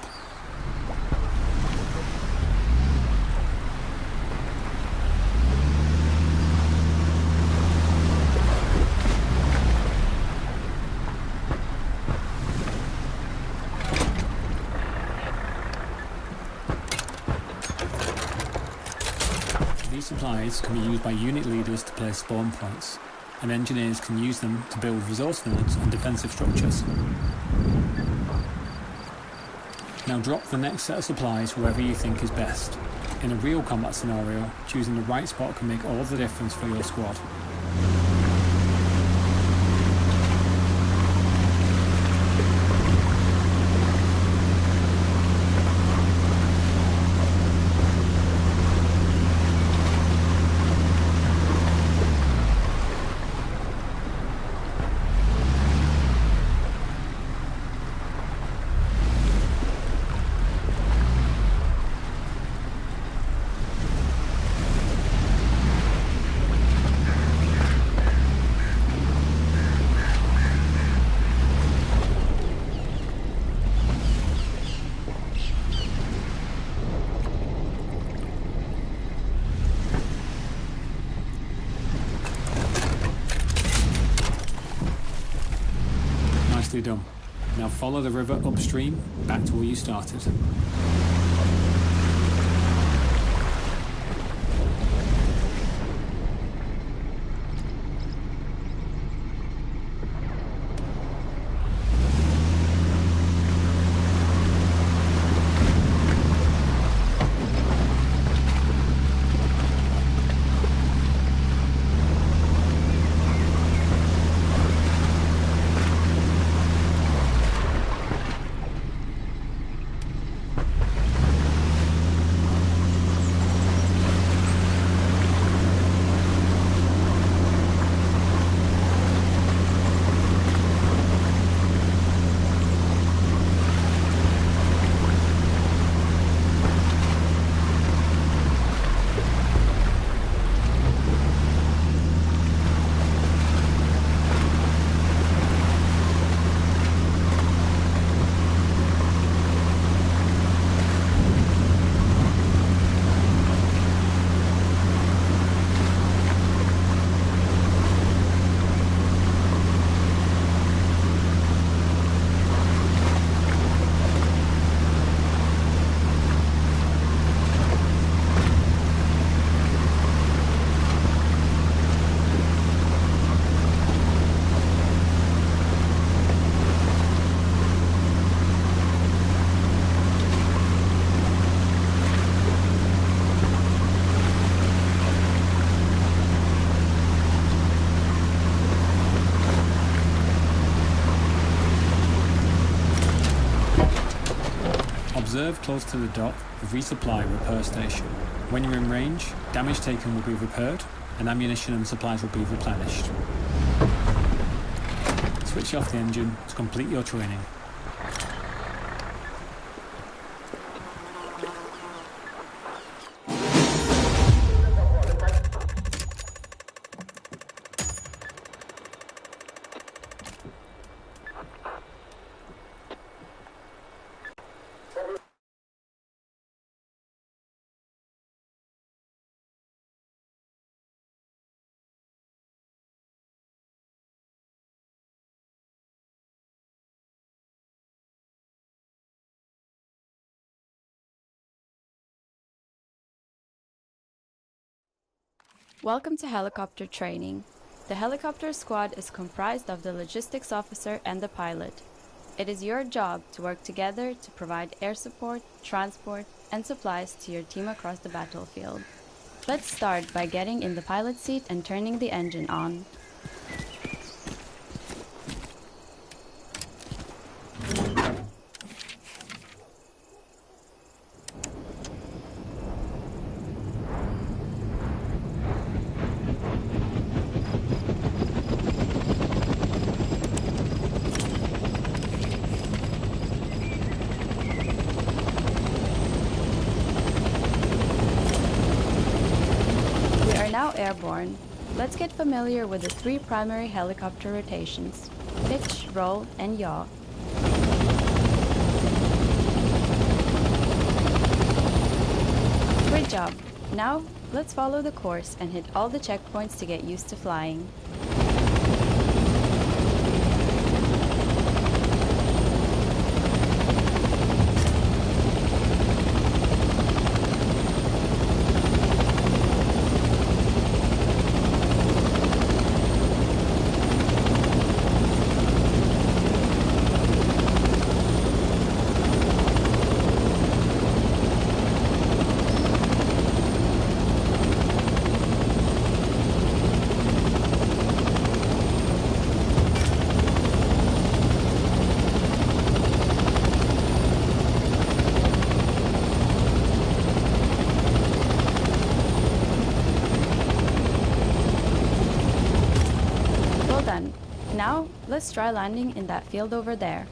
S1: These supplies can be used by unit leaders to place spawn points, and engineers can use them to build resource nodes and defensive structures. Now drop the next set of supplies wherever you think is best. In a real combat scenario, choosing the right spot can make all the difference for your squad. Nicely done. Now follow the river upstream back to where you started. Observe close to the dock the resupply repair station. When you're in range, damage taken will be repaired and ammunition and supplies will be replenished. Switch off the engine to complete your training.
S4: Welcome to helicopter training. The helicopter squad is comprised of the logistics officer and the pilot. It is your job to work together to provide air support, transport, and supplies to your team across the battlefield. Let's start by getting in the pilot seat and turning the engine on. Now airborne, let's get familiar with the 3 primary helicopter rotations: pitch, roll, and yaw. Great job! Now, let's follow the course and hit all the checkpoints to get used to flying. Now, let's try landing in that field over there.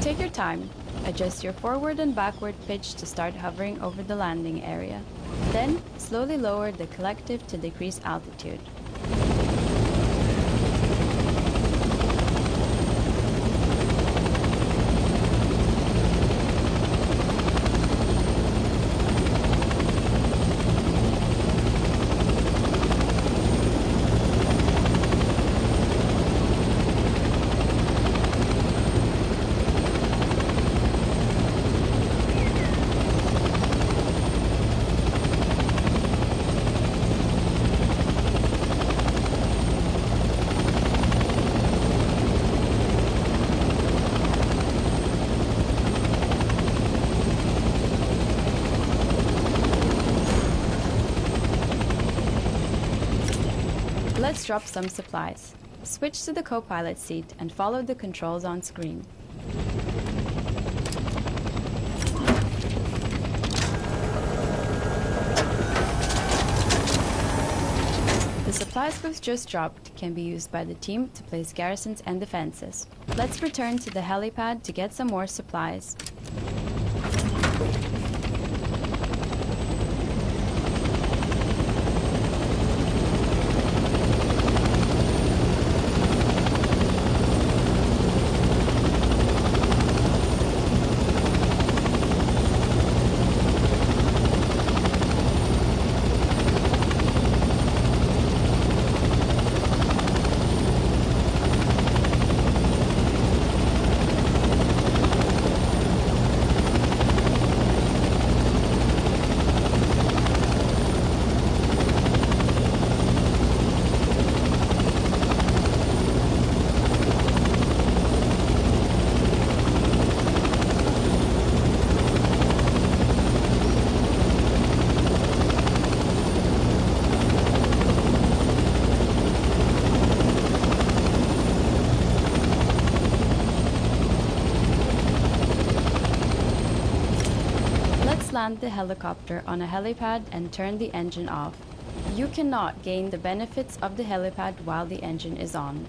S4: Take your time. Adjust your forward and backward pitch to start hovering over the landing area. Then, slowly lower the collective to decrease altitude. Let's drop some supplies. Switch to the co-pilot seat and follow the controls on screen. The supplies we've just dropped can be used by the team to place garrisons and defenses. Let's return to the helipad to get some more supplies. Land the helicopter on a helipad and turn the engine off. You cannot gain the benefits of the helipad while the engine is on.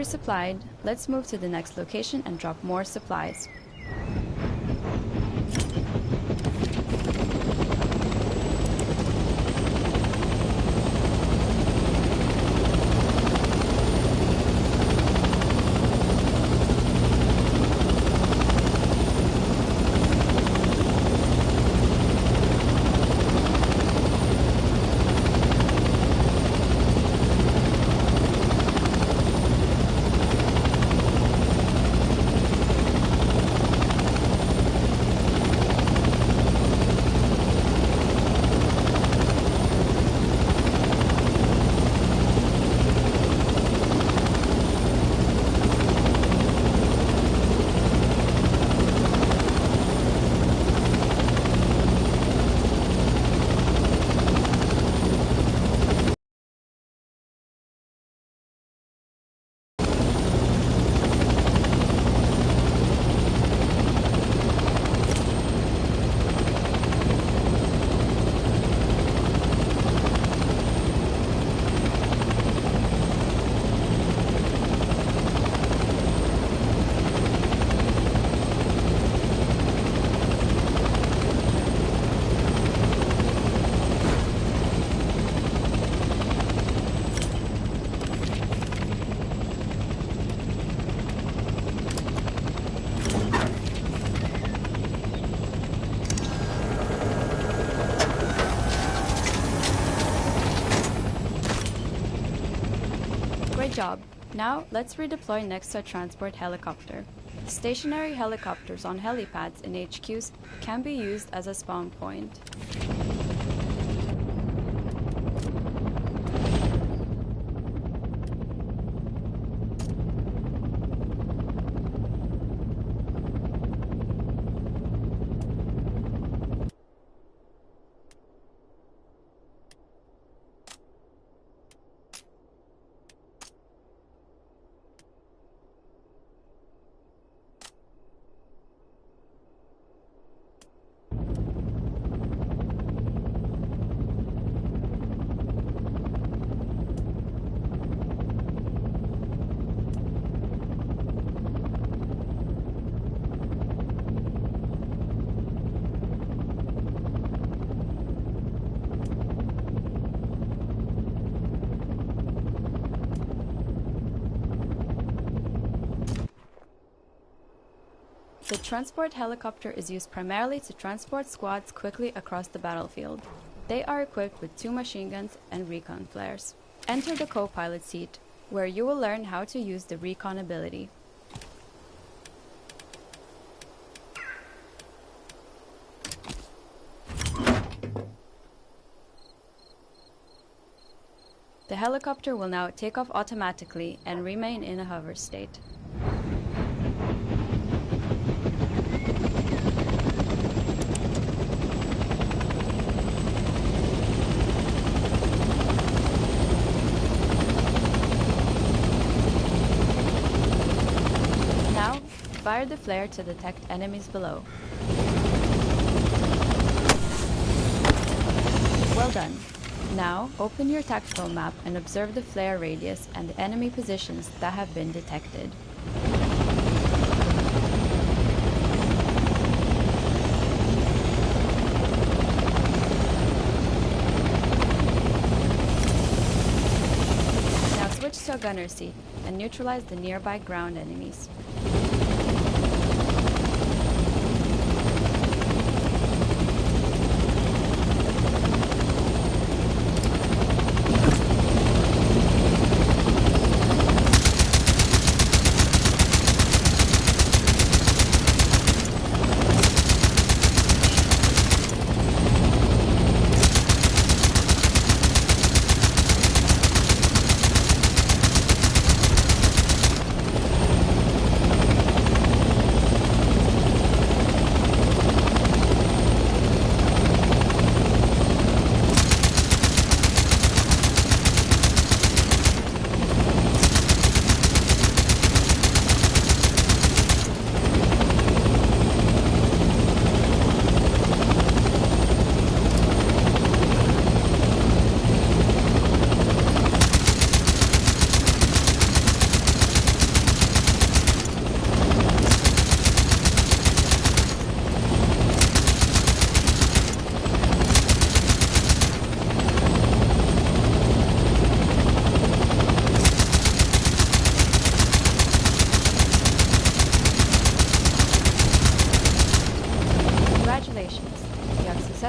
S4: Resupplied, let's move to the next location and drop more supplies. Great job. Now, let's redeploy next to a transport helicopter. Stationary helicopters on helipads in HQs can be used as a spawn point. The transport helicopter is used primarily to transport squads quickly across the battlefield. They are equipped with 2 machine guns and recon flares. Enter the co-pilot seat, where you will learn how to use the recon ability. The helicopter will now take off automatically and remain in a hover state. Now, fire the flare to detect enemies below. Well done. Now, open your tactical map and observe the flare radius and the enemy positions that have been detected. Now switch to a gunner seat and neutralize the nearby ground enemies.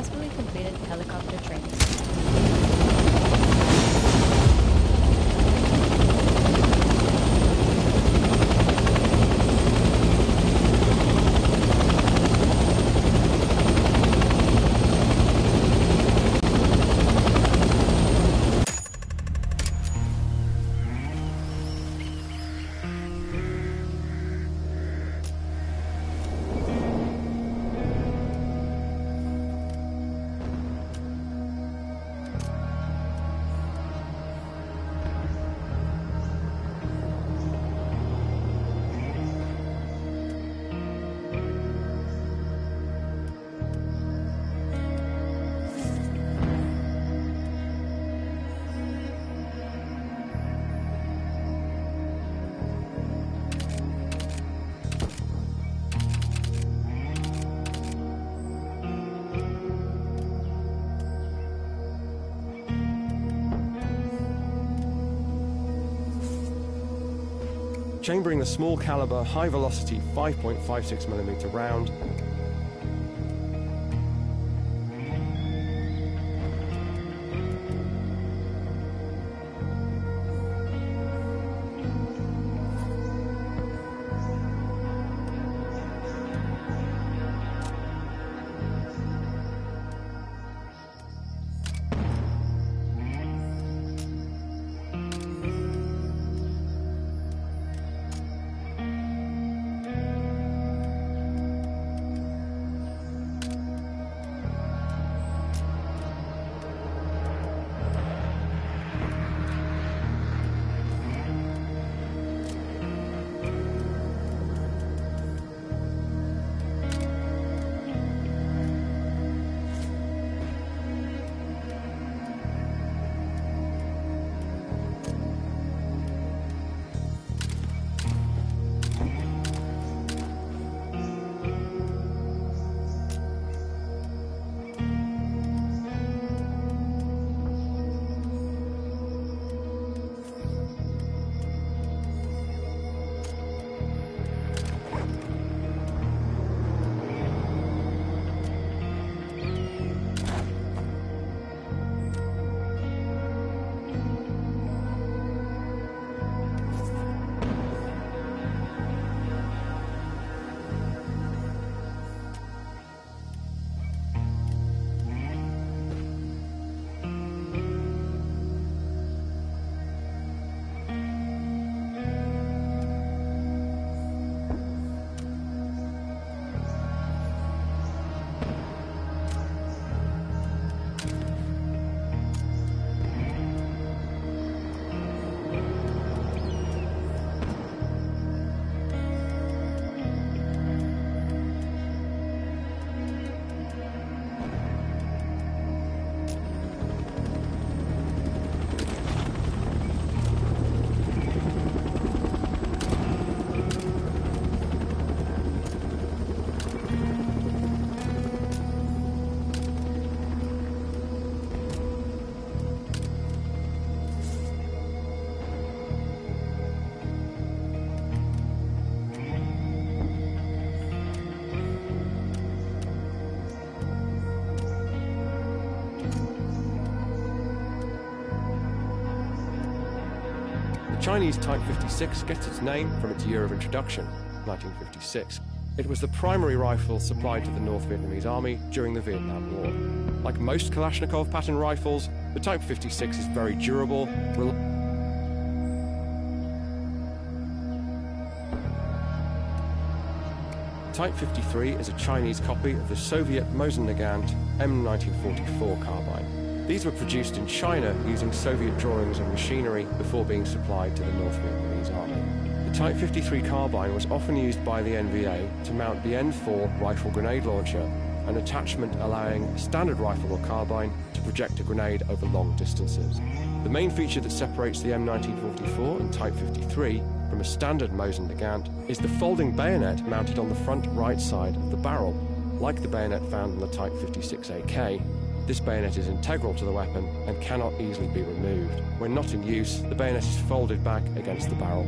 S4: successfully completed helicopter training.
S6: Chambering the small caliber, high velocity 5.56mm round The Chinese Type 56 gets its name from its year of introduction, 1956. It was the primary rifle supplied to the North Vietnamese Army during the Vietnam War. Like most Kalashnikov pattern rifles, the Type 56 is very durable. Type 53 is a Chinese copy of the Soviet Mosin-Nagant M1944 carbine. These were produced in China using Soviet drawings and machinery before being supplied to the North Vietnamese Army. The Type 53 carbine was often used by the NVA to mount the N4 rifle grenade launcher, an attachment allowing a standard rifle or carbine to project a grenade over long distances. The main feature that separates the M1944 and Type 53 from a standard Mosin-Nagant is the folding bayonet mounted on the front right side of the barrel. Like the bayonet found on the Type 56 AK, this bayonet is integral to the weapon and cannot easily be removed. When not in use, the bayonet is folded back against the barrel.